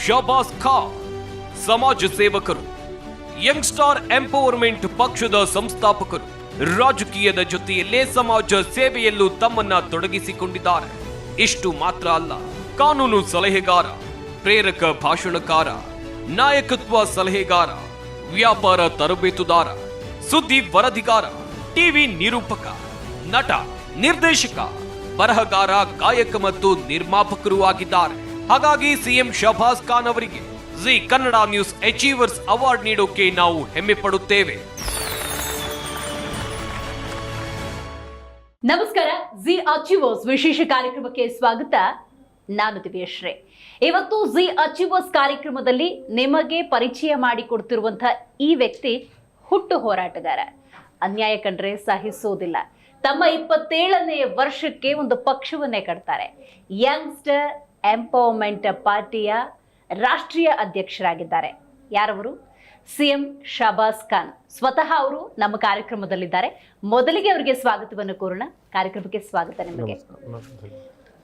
ಶಹಬಾಜ್ ಖಾನ್ ಸಮಾಜ ಸೇವಕರು, Young Star empowerment ಪಕ್ಷದ ಸಂಸ್ಥಾಪಕರು, ರಾಜಕೀಯದ ಜೊತೆಯಲ್ಲೇ ಸಮಾಜ ಸೇವೆಯಲ್ಲೂ ತಮ್ಮನ್ನ ತೊಡಗಿಸಿಕೊಂಡಿದ್ದಾರೆ. ಇಷ್ಟು ಮಾತ್ರ ಅಲ್ಲ, ಕಾನೂನು ಸಲಹೆಗಾರ, ಪ್ರೇರಕ ಭಾಷಣಕಾರ, ನಾಯಕತ್ವ ಸಲಹೆಗಾರ, ವ್ಯಾಪಾರ ತರಬೇತುದಾರ, ಸುದ್ದಿ ವರದಿಗಾರ, ಟಿವಿ ನಿರೂಪಕ, ನಟ, ನಿರ್ದೇಶಕ, ಬರಹಗಾರ, ಗಾಯಕ ಮತ್ತು ನಿರ್ಮಾಪಕರೂ ಆಗಿದ್ದಾರೆ. ಹಾಗಾಗಿ ಸಿಎಂ ಶಹಬಾಜ್ ಖಾನ್ ಅವರಿಗೆ Zee Kannada news achievers award ನೀಡೋಕೆ ನಾವು ಹೆಮ್ಮೆ ಪಡುತ್ತೇವೆ. ನಮಸ್ಕಾರ, ಜಿ ಅಚೀವರ್ಸ್ ವಿಶೇಷ ಕಾರ್ಯಕ್ರಮಕ್ಕೆ ಸ್ವಾಗತ. ನಾನು ದಿವ್ಯಶ್ರೀ. ಇವತ್ತು ಜಿ ಅಚೀವರ್ಸ್ ಕಾರ್ಯಕ್ರಮದಲ್ಲಿ ನಿಮಗೆ ಪರಿಚಯ ಮಾಡಿಕೊಡ್ತಿರುವಂತಹ ಈ ವ್ಯಕ್ತಿ ಹುಟ್ಟು ಹೋರಾಟಗಾರ. ಅನ್ಯಾಯ ಕಂಡ್ರೆ ಸಹಿಸೋದಿಲ್ಲ. ತಮ್ಮ 27ನೇ ವರ್ಷಕ್ಕೆ ಒಂದು ಪಕ್ಷವನ್ನೇ ಕಟ್ತಾರೆ. ಯಂಗ್ಸ್ಟರ್ ಎಂಪವರ್ಮೆಂಟ್ ಪಾರ್ಟಿಯ ರಾಷ್ಟ್ರೀಯ ಅಧ್ಯಕ್ಷರಾಗಿದ್ದಾರೆ. ಯಾರವರು? ಸಿಎಂ ಶಹಬಾಜ್ ಖಾನ್. ಸ್ವತಃ ಅವರು ನಮ್ಮ ಕಾರ್ಯಕ್ರಮದಲ್ಲಿದ್ದಾರೆ. ಮೊದಲಿಗೆ ಅವರಿಗೆ ಸ್ವಾಗತವನ್ನು ಕೋರೋಣ. ಕಾರ್ಯಕ್ರಮಕ್ಕೆ ಸ್ವಾಗತ ನಿಮಗೆ.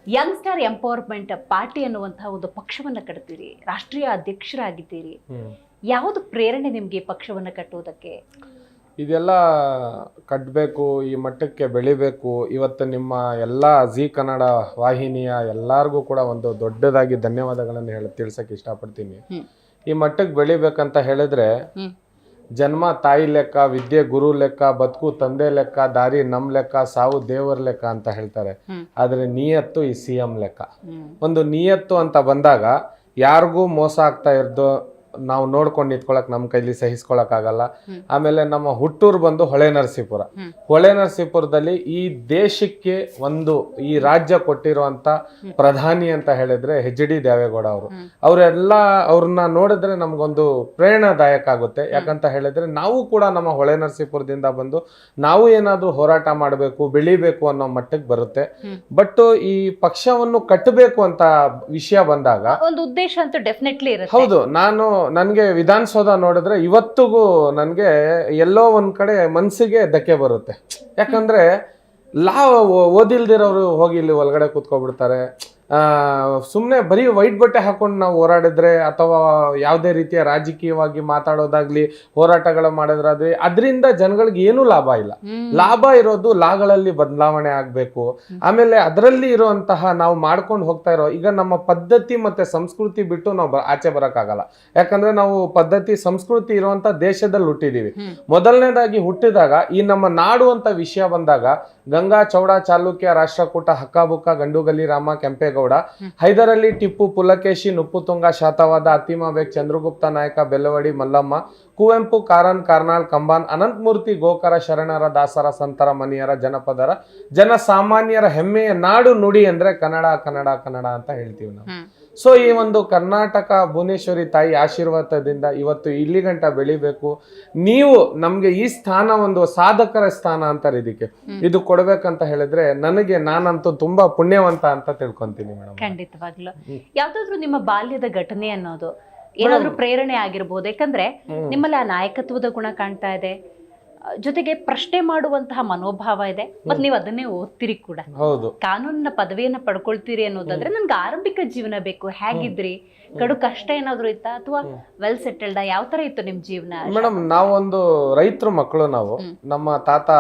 ಯಂಗ್ಸ್ಟರ್ ಎಂಪವರ್ಮೆಂಟ್ ಪಾರ್ಟಿ ಅನ್ನುವಂತಹ ಒಂದು ಪಕ್ಷವನ್ನ ಕಟ್ತೀರಿ, ರಾಷ್ಟ್ರೀಯ ಅಧ್ಯಕ್ಷರಾಗಿದ್ದೀರಿ. ಯಾವುದು ಪ್ರೇರಣೆ ನಿಮ್ಗೆ ಪಕ್ಷವನ್ನ ಕಟ್ಟುವುದಕ್ಕೆ? ಇದೆಲ್ಲ ಕಟ್ಟಬೇಕು, ಈ ಮಟ್ಟಕ್ಕೆ ಬೆಳಿಬೇಕು. ಇವತ್ತು ನಿಮ್ಮ ಎಲ್ಲ ಜಿ ಕನ್ನಡ ವಾಹಿನಿಯ ಎಲ್ಲರಿಗೂ ಕೂಡ ಒಂದು ದೊಡ್ಡದಾಗಿ ಧನ್ಯವಾದಗಳನ್ನು ತಿಳಿಸಕ್ಕೆ ಇಷ್ಟಪಡ್ತೀನಿ. ಈ ಮಟ್ಟಕ್ಕೆ ಬೆಳಿಬೇಕಂತ ಹೇಳಿದ್ರೆ ಜನ್ಮ ತಾಯಿ ಲೆಕ್ಕ, ವಿದ್ಯೆ ಗುರು ಲೆಕ್ಕ, ಬದುಕು ತಂದೆ ಲೆಕ್ಕ, ದಾರಿ ನಮ್ ಲೆಕ್ಕ, ಸಾವು ದೇವರ ಲೆಕ್ಕ ಅಂತ ಹೇಳ್ತಾರೆ. ಆದ್ರೆ ನಿಯತ್ತು ಈ ಸಿಎಂ ಲೆಕ್ಕ. ಒಂದು ನಿಯತ್ತು ಅಂತ ಬಂದಾಗ ಯಾರಿಗೂ ಮೋಸ ಆಗ್ತಾ ಇರೋದು ನಾವು ನೋಡ್ಕೊಂಡು ನಿಂತ್ಕೊಳಕ್ ನಮ್ಮ ಕೈಲಿ ಸಹಿಸ್ಕೊಳಕ್ ಆಗಲ್ಲ. ಆಮೇಲೆ ನಮ್ಮ ಹುಟ್ಟೂರು ಬಂದು ಹೊಳೆನರಸೀಪುರ. ಹೊಳೆನರಸೀಪುರದಲ್ಲಿ ಈ ದೇಶಕ್ಕೆ ಒಂದು ಈ ರಾಜ್ಯ ಕೊಟ್ಟಿರುವಂತ ಪ್ರಧಾನಿ ಅಂತ ಹೇಳಿದ್ರೆ HD ದೇವೇಗೌಡ ಅವರು. ಅವರೆಲ್ಲ ಅವ್ರನ್ನ ನೋಡಿದ್ರೆ ನಮ್ಗೊಂದು ಪ್ರೇರಣಾದಾಯಕ ಆಗುತ್ತೆ. ಯಾಕಂತ ಹೇಳಿದ್ರೆ ನಾವು ಕೂಡ ನಮ್ಮ ಹೊಳೆನರಸೀಪುರದಿಂದ ಬಂದು ನಾವು ಏನಾದ್ರೂ ಹೋರಾಟ ಮಾಡಬೇಕು, ಬೆಳಿಬೇಕು ಅನ್ನೋ ಮಟ್ಟಕ್ಕೆ ಬರುತ್ತೆ. ಬಟ್ ಈ ಪಕ್ಷವನ್ನು ಕಟ್ಟಬೇಕು ಅಂತ ವಿಷಯ ಬಂದಾಗ ಒಂದು ಉದ್ದೇಶ ಅಂತ ಡೆಫಿನೆಟ್ಲಿ ಇರುತ್ತೆ. ಹೌದು, ನನ್ಗೆ ವಿಧಾನಸೌಧ ನೋಡಿದ್ರೆ ಇವತ್ತಿಗೂ ನನ್ಗೆ ಎಲ್ಲೋ ಒಂದ್ ಕಡೆ ಮನ್ಸಿಗೆ ಧಕ್ಕೆ ಬರುತ್ತೆ. ಯಾಕಂದ್ರೆ ಓದಿಲ್ದಿರೋರು ಹೋಗಿ ಇಲ್ಲಿ ಒಳಗಡೆ ಕೂತ್ಕೊಬಿಡ್ತಾರೆ. ಸುಮ್ಮನೆ ಬರೀ ವೈಟ್ ಬಟ್ಟೆ ಹಾಕೊಂಡು ನಾವು ಹೋರಾಡಿದ್ರೆ ಅಥವಾ ಯಾವುದೇ ರೀತಿಯ ರಾಜಕೀಯವಾಗಿ ಮಾತಾಡೋದಾಗ್ಲಿ, ಹೋರಾಟಗಳು ಮಾಡೋದ್ರಾದ್ರೆ ಅದರಿಂದ ಜನಗಳಿಗೆ ಏನೂ ಲಾಭ ಇಲ್ಲ. ಲಾಭ ಇರೋದು ಲಾಗಳಲ್ಲಿ ಬದಲಾವಣೆ ಆಗ್ಬೇಕು. ಆಮೇಲೆ ಅದರಲ್ಲಿ ಇರುವಂತಹ ನಾವು ಮಾಡ್ಕೊಂಡು ಹೋಗ್ತಾ ಇರೋ ಈಗ ನಮ್ಮ ಪದ್ಧತಿ ಮತ್ತೆ ಸಂಸ್ಕೃತಿ ಬಿಟ್ಟು ನಾವು ಆಚೆ ಬರಕ್ಕಾಗಲ್ಲ. ಯಾಕಂದ್ರೆ ನಾವು ಪದ್ಧತಿ ಸಂಸ್ಕೃತಿ ಇರುವಂತ ದೇಶದಲ್ಲಿ ಹುಟ್ಟಿದೀವಿ. ಮೊದಲನೇದಾಗಿ ಹುಟ್ಟಿದಾಗ ಈ ನಮ್ಮ ನಾಡು ಅಂತ ವಿಷಯ ಬಂದಾಗ ಗಂಗಾ, ಚೌಡ, ಚಾಲುಕ್ಯ, ರಾಷ್ಟ್ರಕೂಟ, ಹಕ್ಕಾಬುಕ್ಕ, ಗಂಡುಗಲಿ ರಾಮ, ಕೆಂಪೇಗೌಡ, ಹೈದರಲಿ, ಟಿಪ್ಪು, ಪುಲಕೇಶಿ, ನುಪ್ಪುತುಂಗ, ಶಾತವಾದ, ಅತಿಮಾಬೇಗ್, ಚಂದ್ರಗುಪ್ತ ನಾಯಕ, ಬೆಲ್ಲವಡಿ, ಮಲ್ಲಮ್ಮ, ಕುವೆಂಪು, ಕಾರನ್, ಕಾರ್ನಾಳ್, ಕಂಬಾನ್, ಅನಂತಮೂರ್ತಿ, ಗೋಕರ, ಶರಣರ, ದಾಸರ, ಸಂತರ, ಮನಿಯರ, ಜನಪದರ, ಜನಸಾಮಾನ್ಯರ ಹೆಮ್ಮೆಯ ನಾಡು ನುಡಿ ಅಂದ್ರೆ ಕನ್ನಡ, ಕನ್ನಡ, ಕನ್ನಡ ಅಂತ ಹೇಳ್ತೀವಿ ನಾವು. ಸೊ ಈ ಒಂದು ಕರ್ನಾಟಕ ಭುವನೇಶ್ವರಿ ತಾಯಿ ಆಶೀರ್ವಾದದಿಂದ ಇವತ್ತು ಇಲ್ಲಿ ಗಂಟ ಬೆಳಿಬೇಕು. ನೀವು ನಮ್ಗೆ ಈ ಸ್ಥಾನ ಒಂದು ಸಾಧಕರ ಸ್ಥಾನ ಅಂತಾರೆ. ಇದಕ್ಕೆ ಇದು ಕೊಡ್ಬೇಕಂತ ಹೇಳಿದ್ರೆ ನಾನಂತೂ ತುಂಬಾ ಪುಣ್ಯವಂತ ಅಂತ ತಿಳ್ಕೊಂತೀನಿ ಮೇಡಮ್. ಖಂಡಿತವಾಗ್ಲು. ಯಾವ್ದಾದ್ರು ನಿಮ್ಮ ಬಾಲ್ಯದ ಘಟನೆ ಅನ್ನೋದು ಏನಾದ್ರೂ ಪ್ರೇರಣೆ ಆಗಿರ್ಬೋದು? ಯಾಕಂದ್ರೆ ನಿಮ್ಮಲ್ಲಿ ಆ ನಾಯಕತ್ವದ ಗುಣ ಕಾಣ್ತಾ ಇದೆ, ಜೊತೆಗೆ ಪ್ರಶ್ನೆ ಮಾಡುವಂತಹ ಮನೋಭಾವ ಇದೆ, ಮತ್ತೆ ನೀವು ಅದನ್ನೇ ಓದ್ತಿರಿ ಕೂಡ. ಹೌದು, ಕಾನೂನಿನ ಪದವಿಯನ್ನ ಪಡ್ಕೊಳ್ತೀರಿ ಅನ್ನೋದಾದ್ರೆ ನನ್ಗೆ ಆರಂಭಿಕ ಜೀವನ ಬೇಕು. ಹೇಗಿದ್ರಿ? ಕಡು ಕಷ್ಟ ಏನಾದ್ರು ಇತ್ತಾ ಅಥವಾ ವೆಲ್ ಸೆಟಲ್ಡ್? ಯಾವ ತರ ಇತ್ತು ನಿಮ್ ಜೀವನ? ಮೇಡಮ್, ನಾವೊಂದು ರೈತರ ಮಕ್ಕಳು. ನಾವು ನಮ್ಮ ತಾತ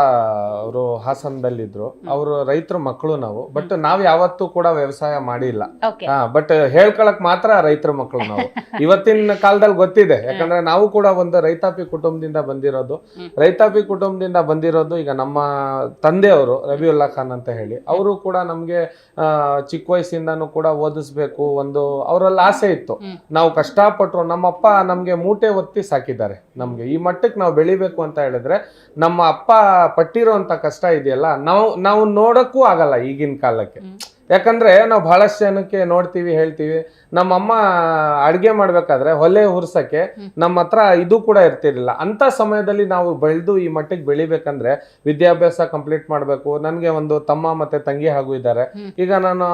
ಅವರು ಹಾಸನದಲ್ಲಿದ್ರು, ಅವರು ರೈತರ ಮಕ್ಕಳು ನಾವು. ಬಟ್ ನಾವ್ ಯಾವತ್ತೂ ಕೂಡ ವ್ಯವಸಾಯ ಮಾಡಿಲ್ಲ. ಬಟ್ ಹೇಳ್ಕೊಳಕ್ ಮಾತ್ರ ರೈತರ ಮಕ್ಕಳು ನಾವು. ಇವತ್ತಿನ ಕಾಲದಲ್ಲಿ ಗೊತ್ತಿದೆ, ಯಾಕಂದ್ರೆ ನಾವು ಕೂಡ ಒಂದು ರೈತಾಪಿ ಕುಟುಂಬದಿಂದ ಬಂದಿರೋದು. ರೈತಾಪಿ ಕುಟುಂಬದಿಂದ ಬಂದಿರೋದು ಈಗ ನಮ್ಮ ತಂದೆಯವರು ರಬಿಯುಲ್ಲಾ ಖಾನ್ ಅಂತ ಹೇಳಿ, ಅವರು ಕೂಡ ನಮ್ಗೆ ಚಿಕ್ಕ ವಯಸ್ಸಿಂದಾನು ಕೂಡ ಓದಿಸ್ಬೇಕು ಒಂದು ಅವರಲ್ಲಿ ಆಸೆ ಇತ್ತು. ನಾವು ಕಷ್ಟಪಟ್ಟರು. ನಮ್ಮಪ್ಪ ನಮ್ಗೆ ಮೂಟೆ ಒತ್ತಿ ಸಾಕಿದ್ದಾರೆ. ನಮ್ಗೆ ಈ ಮಟ್ಟಕ್ಕೆ ನಾವು ಬೆಳಿಬೇಕು ಅಂತ ಹೇಳಿದ್ರೆ ನಮ್ಮ ಅಪ್ಪ ಪಟ್ಟಿರುವಂತ ಕಷ್ಟ ಇದೆಯಲ್ಲ, ನಾವು ನೋಡಕ್ಕೂ ಆಗಲ್ಲ ಈಗಿನ ಕಾಲಕ್ಕೆ. ಯಾಕಂದ್ರೆ ನಾವು ಬಹಳಷ್ಟು ಜನಕ್ಕೆ ನೋಡ್ತೀವಿ, ಹೇಳ್ತೀವಿ. ನಮ್ಮಮ್ಮ ಅಡ್ಗೆ ಮಾಡ್ಬೇಕಾದ್ರೆ ಒಲೆ ಹುರ್ಸಕ್ಕೆ ನಮ್ಮ ಹತ್ರ ಇದು ಕೂಡ ಇರ್ತಿರ್ಲಿಲ್ಲ. ಅಂತ ಸಮಯದಲ್ಲಿ ನಾವು ಬೆಳೆದು ಈ ಮಟ್ಟಿಗೆ ಬೆಳಿಬೇಕಂದ್ರೆ ವಿದ್ಯಾಭ್ಯಾಸ ಕಂಪ್ಲೀಟ್ ಮಾಡ್ಬೇಕು. ನನ್ಗೆ ಒಂದು ತಮ್ಮ ಮತ್ತೆ ತಂಗಿ ಹಾಗೂ ಇದ್ದಾರೆ. ಈಗ ನಾನು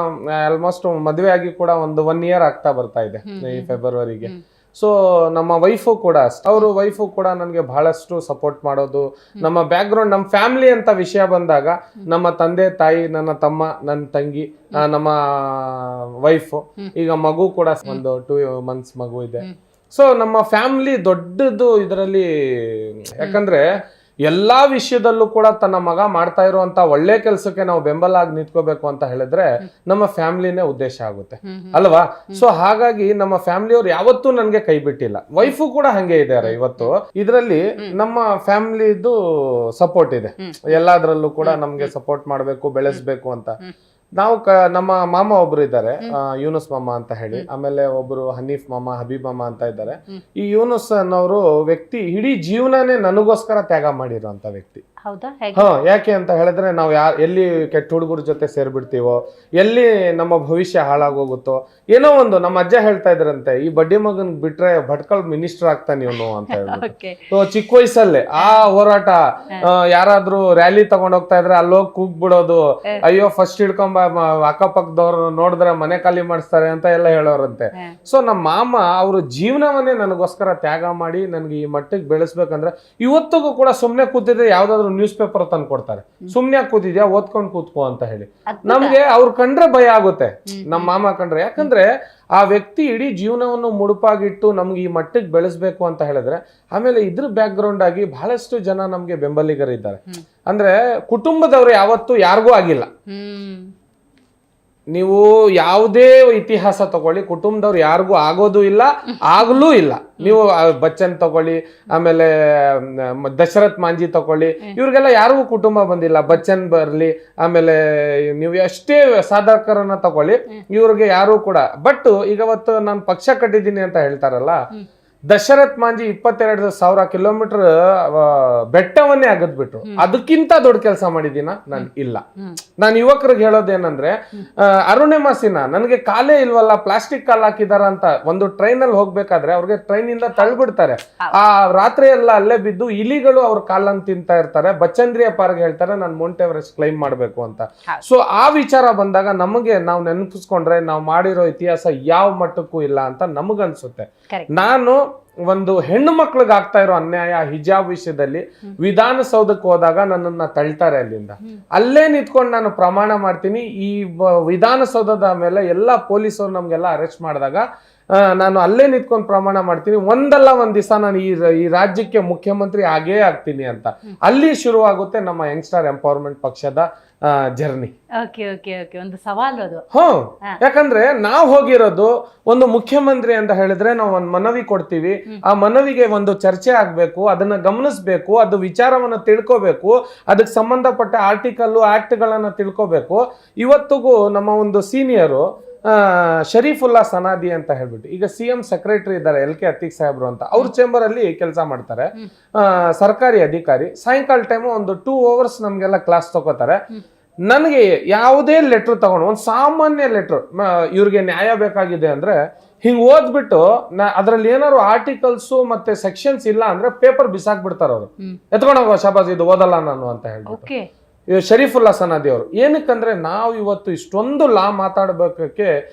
ಆಲ್ಮೋಸ್ಟ್ ಮದುವೆ ಆಗಿ ಕೂಡ ಒಂದು 1 year ಆಗ್ತಾ ಬರ್ತಾ ಇದೆ ಈ ಫೆಬ್ರವರಿಗೆ. ಸೊ ನಮ್ಮ ವೈಫು ಕೂಡ ಅವರು ವೈಫು ಕೂಡ ನನಗೆ ಬಹಳಷ್ಟು ಸಪೋರ್ಟ್ ಮಾಡೋದು. ನಮ್ಮ ಬ್ಯಾಕ್ ಗ್ರೌಂಡ್, ನಮ್ಮ ಫ್ಯಾಮಿಲಿ ಅಂತ ವಿಷಯ ಬಂದಾಗ ನಮ್ಮ ತಂದೆ ತಾಯಿ, ನನ್ನ ತಮ್ಮ, ನನ್ನ ತಂಗಿ, ನಮ್ಮ ವೈಫು, ಈಗ ಮಗು ಕೂಡ ಒಂದು 2 months ಮಗು ಇದೆ. ಸೊ ನಮ್ಮ ಫ್ಯಾಮಿಲಿ ದೊಡ್ಡದು ಇದರಲ್ಲಿ. ಯಾಕಂದ್ರೆ ಎಲ್ಲಾ ವಿಷಯದಲ್ಲೂ ಕೂಡ ತನ್ನ ಮಗ ಮಾಡ್ತಾ ಇರುವಂತ ಒಳ್ಳೆ ಕೆಲಸಕ್ಕೆ ನಾವು ಬೆಂಬಲ ಆಗಿ ನಿಂತ್ಕೋಬೇಕು ಅಂತ ಹೇಳಿದ್ರೆ ನಮ್ಮ ಫ್ಯಾಮಿಲಿನೇ ಉದ್ದೇಶ ಆಗುತ್ತೆ ಅಲ್ವಾ. ಸೊ ಹಾಗಾಗಿ ನಮ್ಮ ಫ್ಯಾಮಿಲಿಯವ್ರು ಯಾವತ್ತೂ ನನ್ಗೆ ಕೈ ಬಿಟ್ಟಿಲ್ಲ. ವೈಫು ಕೂಡ ಹಂಗೆ ಇದ್ದಾರೆ ಇವತ್ತು. ಇದರಲ್ಲಿ ನಮ್ಮ ಫ್ಯಾಮಿಲಿದು ಸಪೋರ್ಟ್ ಇದೆ. ಎಲ್ಲಾದ್ರಲ್ಲೂ ಕೂಡ ನಮ್ಗೆ ಸಪೋರ್ಟ್ ಮಾಡ್ಬೇಕು, ಬೆಳೆಸ್ಬೇಕು ಅಂತ. ನಾವು ನಮ್ಮ ಮಾಮ ಒಬ್ರು ಇದ್ದಾರೆ, ಯೂನುಸ್ ಮಾಮ ಅಂತ ಹೇಳಿ. ಆಮೇಲೆ ಒಬ್ರು ಹನೀಫ್ ಮಾಮ, ಹಬೀಬ್ ಮಾಮ ಅಂತ ಇದ್ದಾರೆ. ಈ ಯೂನುಸ್ ಅನ್ನೋರು ವ್ಯಕ್ತಿ ಇಡೀ ಜೀವನನೇ ನನಗೋಸ್ಕರ ತ್ಯಾಗ ಮಾಡಿರೋಂತ ವ್ಯಕ್ತಿ. ಯಾಕೆ ಅಂತ ಹೇಳಿದ್ರೆ ನಾವು ಎಲ್ಲಿ ಕೆಟ್ಟ ಹುಡುಗರ ಜೊತೆ ಸೇರ್ಬಿಡ್ತೀವೋ, ಎಲ್ಲಿ ನಮ್ಮ ಭವಿಷ್ಯ ಹಾಳಾಗೋಗುತ್ತೋ, ಏನೋ ಒಂದು ನಮ್ಮ ಅಜ್ಜ ಹೇಳ್ತಾ ಇದ್ರಂತೆ, ಈ ಬಡ್ಡಿ ಮಗನ್ ಬಿಟ್ರೆ ಭಟ್ಕಳ ಮಿನಿಸ್ಟರ್ ಆಗ್ತಾನೆ ಇವನು ಅಂತ ಹೇಳ್ಬಿಟ್ಟು. ಚಿಕ್ಕ ವಯಸ್ಸಲ್ಲೇ ಆ ಹೋರಾಟ, ಯಾರಾದ್ರೂ ರ್ಯಾಲಿ ತಗೊಂಡ್ ಹೋಗ್ತಾ ಇದ್ರೆ ಅಲ್ಲೋಗಿ ಕೂಗ್ಬಿಡೋದು, ಅಯ್ಯೋ ಫಸ್ಟ್ ಹಿಡ್ಕೊಂಬ, ಅಕ್ಕಪಕ್ಕದವ್ರು ನೋಡಿದ್ರೆ ಮನೆ ಖಾಲಿ ಮಾಡಿಸ್ತಾರೆ ಅಂತ ಎಲ್ಲ ಹೇಳೋರಂತೆ. ಸೊ ನಮ್ಮ ಮಾಮ ಅವರು ಜೀವನವನ್ನೇ ನನಗೋಸ್ಕರ ತ್ಯಾಗ ಮಾಡಿ ನನ್ಗೆ ಈ ಮಟ್ಟಿಗೆ ಬೆಳೆಸ್ಬೇಕಂದ್ರೆ ಇವತ್ತಿಗೂ ಕೂಡ ಸುಮ್ನೆ ಕೂತಿದ್ರೆ ಯಾವ್ದಾದ್ರು ನ್ಯೂಸ್ ಪೇಪರ್ ತಂದು ಕೊಡ್ತಾರೆ, ಸುಮ್ನೆ ಕೂತಿದ್ಯಾ ಓದ್ಕೊಂಡ್ ಕೂತ್ಕೋ ಅಂತ ಹೇಳಿ. ನಮ್ಗೆ ಅವ್ರು ಕಂಡ್ರೆ ಭಯ ಆಗುತ್ತೆ, ನಮ್ಮ ಮಾಮ ಕಂಡ್ರೆ. ಯಾಕಂದ್ರೆ ಆ ವ್ಯಕ್ತಿ ಇಡೀ ಜೀವನವನ್ನು ಮುಡುಪಾಗಿಟ್ಟು ನಮ್ಗೆ ಈ ಮಟ್ಟಿಗೆ ಬೆಳೆಸ್ಬೇಕು ಅಂತ ಹೇಳಿದ್ರೆ, ಆಮೇಲೆ ಇದ್ರ ಬ್ಯಾಕ್ ಗ್ರೌಂಡ್ ಆಗಿ ಬಹಳಷ್ಟು ಜನ ನಮ್ಗೆ ಬೆಂಬಲಿಗರಿದ್ದಾರೆ. ಅಂದ್ರೆ ಕುಟುಂಬದವ್ರು ಯಾವತ್ತೂ ಯಾರಿಗೂ ಆಗಿಲ್ಲ. ನೀವು ಯಾವುದೇ ಇತಿಹಾಸ ತಗೊಳ್ಳಿ, ಕುಟುಂಬದವ್ರು ಯಾರಿಗೂ ಆಗೋದು ಇಲ್ಲ, ಆಗ್ಲೂ ಇಲ್ಲ. ನೀವು ಬಚ್ಚನ್ ತಗೊಳ್ಳಿ, ಆಮೇಲೆ ದಶರಥ್ ಮಾಂಜಿ ತಗೊಳ್ಳಿ, ಇವ್ರಿಗೆಲ್ಲ ಯಾರಿಗೂ ಕುಟುಂಬ ಬಂದಿಲ್ಲ. ಬಚ್ಚನ್ ಬರ್ಲಿ, ಆಮೇಲೆ ನೀವು ಎಷ್ಟೇ ಸಾಧಕರನ್ನ ತಗೊಳ್ಳಿ, ಇವ್ರಿಗೆ ಯಾರು ಕೂಡ. ಬಟ್ ಈಗ ಅವತ್ತು ನಾನು ಪಕ್ಷ ಕಟ್ಟಿದ್ದೀನಿ ಅಂತ ಹೇಳ್ತಾರಲ್ಲ, ದಶರಥ್ ಮಾಂಜಿ 22,000 ಕಿಲೋಮೀಟರ್ ಬೆಟ್ಟವನ್ನೇ ಅಗದ್ಬಿಟ್ರು. ಅದಕ್ಕಿಂತ ದೊಡ್ಡ ಕೆಲಸ ಮಾಡಿದೀನ ನಾನು? ಇಲ್ಲ. ನಾನು ಯುವಕರಿಗೆ ಹೇಳೋದೇನಂದ್ರೆ, ಅರುಣಿಮಾ ಸಿನ್ಹಾ ನನಗೆ ಕಾಲೇ ಇಲ್ವಲ್ಲ, ಪ್ಲಾಸ್ಟಿಕ್ ಕಾಲ್ ಹಾಕಿದಾರ ಅಂತ ಒಂದು ಟ್ರೈನ್ ಅಲ್ಲಿ ಹೋಗ್ಬೇಕಾದ್ರೆ ಅವ್ರಿಗೆ ಟ್ರೈನ್ ಇಂದ ತಳ್ಬಿಡ್ತಾರೆ. ಆ ರಾತ್ರಿ ಎಲ್ಲ ಅಲ್ಲೇ ಬಿದ್ದು ಇಲಿಗಳು ಅವ್ರ ಕಾಲನ್ನು ತಿಂತಾ ಇರ್ತಾರೆ. ಬಚ್ಚಂದ್ರಿಯ ಪಾರ್ಗೆ ಹೇಳ್ತಾರೆ ನಾನು ಮೌಂಟ್ ಎವರೆಸ್ಟ್ ಕ್ಲೈಮ್ ಮಾಡ್ಬೇಕು ಅಂತ. ಸೊ ಆ ವಿಚಾರ ಬಂದಾಗ ನಮಗೆ ನಾವು ನೆನಪಿಸ್ಕೊಂಡ್ರೆ ನಾವು ಮಾಡಿರೋ ಇತಿಹಾಸ ಯಾವ ಮಟ್ಟಕ್ಕೂ ಇಲ್ಲ ಅಂತ ನಮಗನ್ಸುತ್ತೆ. ನಾನು ಒಂದು ಹೆಣ್ಣು ಮಕ್ಳಿಗೆ ಆಗ್ತಾ ಇರೋ ಅನ್ಯಾಯ ಹಿಜಾಬ್ ವಿಷಯದಲ್ಲಿ ವಿಧಾನಸೌಧಕ್ಕೆ ಹೋದಾಗ ನನ್ನನ್ನ ತಳ್ತಾರೆ ಅಲ್ಲಿಂದ. ಅಲ್ಲೇ ನಿಂತ್ಕೊಂಡು ನಾನು ಪ್ರಮಾಣ ಮಾಡ್ತೀನಿ, ಈ ವಿಧಾನಸೌಧದ ಮೇಲೆ ಎಲ್ಲಾ ಪೊಲೀಸರು ನಮ್ಗೆಲ್ಲ ಅರೆಸ್ಟ್ ಮಾಡಿದಾಗ ನಾನು ಅಲ್ಲೇ ನಿಂತ್ಕೊಂಡು ಪ್ರಮಾಣ ಮಾಡ್ತೀನಿ, ಒಂದಲ್ಲ ಒಂದ್ ದಿವಸ ನಾನು ಈ ರಾಜ್ಯಕ್ಕೆ ಮುಖ್ಯಮಂತ್ರಿ ಆಗೇ ಆಗ್ತೀನಿ ಅಂತ. ಅಲ್ಲಿ ಶುರುವಾಗುತ್ತೆ ನಮ್ಮ ಯಂಗ್ಸ್ಟರ್ ಎಂಪವರ್ಮೆಂಟ್ ಪಕ್ಷದ ಜರ್ನಿ. ಒಂದು ಸವಾಲು ಅದು. ಯಾಕಂದ್ರೆ ನಾವು ಹೋಗಿರೋದು ಒಂದು ಮುಖ್ಯಮಂತ್ರಿ ಅಂತ ಹೇಳಿದ್ರೆ ನಾವು ಒಂದು ಮನವಿ ಕೊಡ್ತೀವಿ, ಆ ಮನವಿಗೆ ಒಂದು ಚರ್ಚೆ ಆಗ್ಬೇಕು, ಅದನ್ನ ಗಮನಿಸ್ಬೇಕು, ಅದು ವಿಚಾರವನ್ನ ತಿಳ್ಕೋಬೇಕು, ಅದಕ್ಕೆ ಸಂಬಂಧಪಟ್ಟ ಆರ್ಟಿಕಲ್ ಆಕ್ಟ್ ಗಳನ್ನ ತಿಳ್ಕೋಬೇಕು. ಇವತ್ತಿಗೂ ನಮ್ಮ ಒಂದು ಸೀನಿಯರು ಶರೀಫುಲ್ಲಾ ಸನಾದಿ ಅಂತ ಹೇಳ್ಬಿಟ್ಟು, ಈಗ CM ಸೆಕ್ರೆಟರಿ ಇದ್ದಾರೆ LK ಅತೀಕ್ ಸಾಹೇಬ್ರು ಅಂತ, ಅವ್ರ ಚೇಂಬರ್ ಅಲ್ಲಿ ಕೆಲಸ ಮಾಡ್ತಾರೆ, ಸರ್ಕಾರಿ ಅಧಿಕಾರಿ. ಸಾಯಂಕಾಲ ಟೈಮು ಒಂದು 2 hours ನಮ್ಗೆಲ್ಲ ಕ್ಲಾಸ್ ತಗೋತಾರೆ. ನನಗೆ ಯಾವುದೇ ಲೆಟ್ರ್ ತಗೊಂಡು, ಒಂದು ಸಾಮಾನ್ಯ ಲೆಟ್ರ್, ಇವ್ರಿಗೆ ನ್ಯಾಯ ಬೇಕಾಗಿದೆ ಅಂದ್ರೆ ಹಿಂಗ್ ಓದ್ಬಿಟ್ಟು ಅದ್ರಲ್ಲಿ ಏನಾದ್ರು ಆರ್ಟಿಕಲ್ಸ್ ಮತ್ತೆ ಸೆಕ್ಷನ್ಸ್ ಇಲ್ಲ ಅಂದ್ರೆ ಪೇಪರ್ ಬಿಸಾಕ್ಬಿಡ್ತಾರ ಅವ್ರು, ಎತ್ಕೊಂಡೋಗ ಶಾಬಾಜ್ ಇದು ಓದಲ್ಲ ನಾನು ಅಂತ ಹೇಳ್ಬಿಟ್ಟು. ಶರೀಫುಲ್ಲಾ ಸನಾದಿ ಅವರು ಏನಕ್ಕಂದ್ರೆ ನಾವು ಇವತ್ತು ಇಷ್ಟೊಂದು ಲಾ ಮಾತಾಡಬೇಕಕ್ಕೆ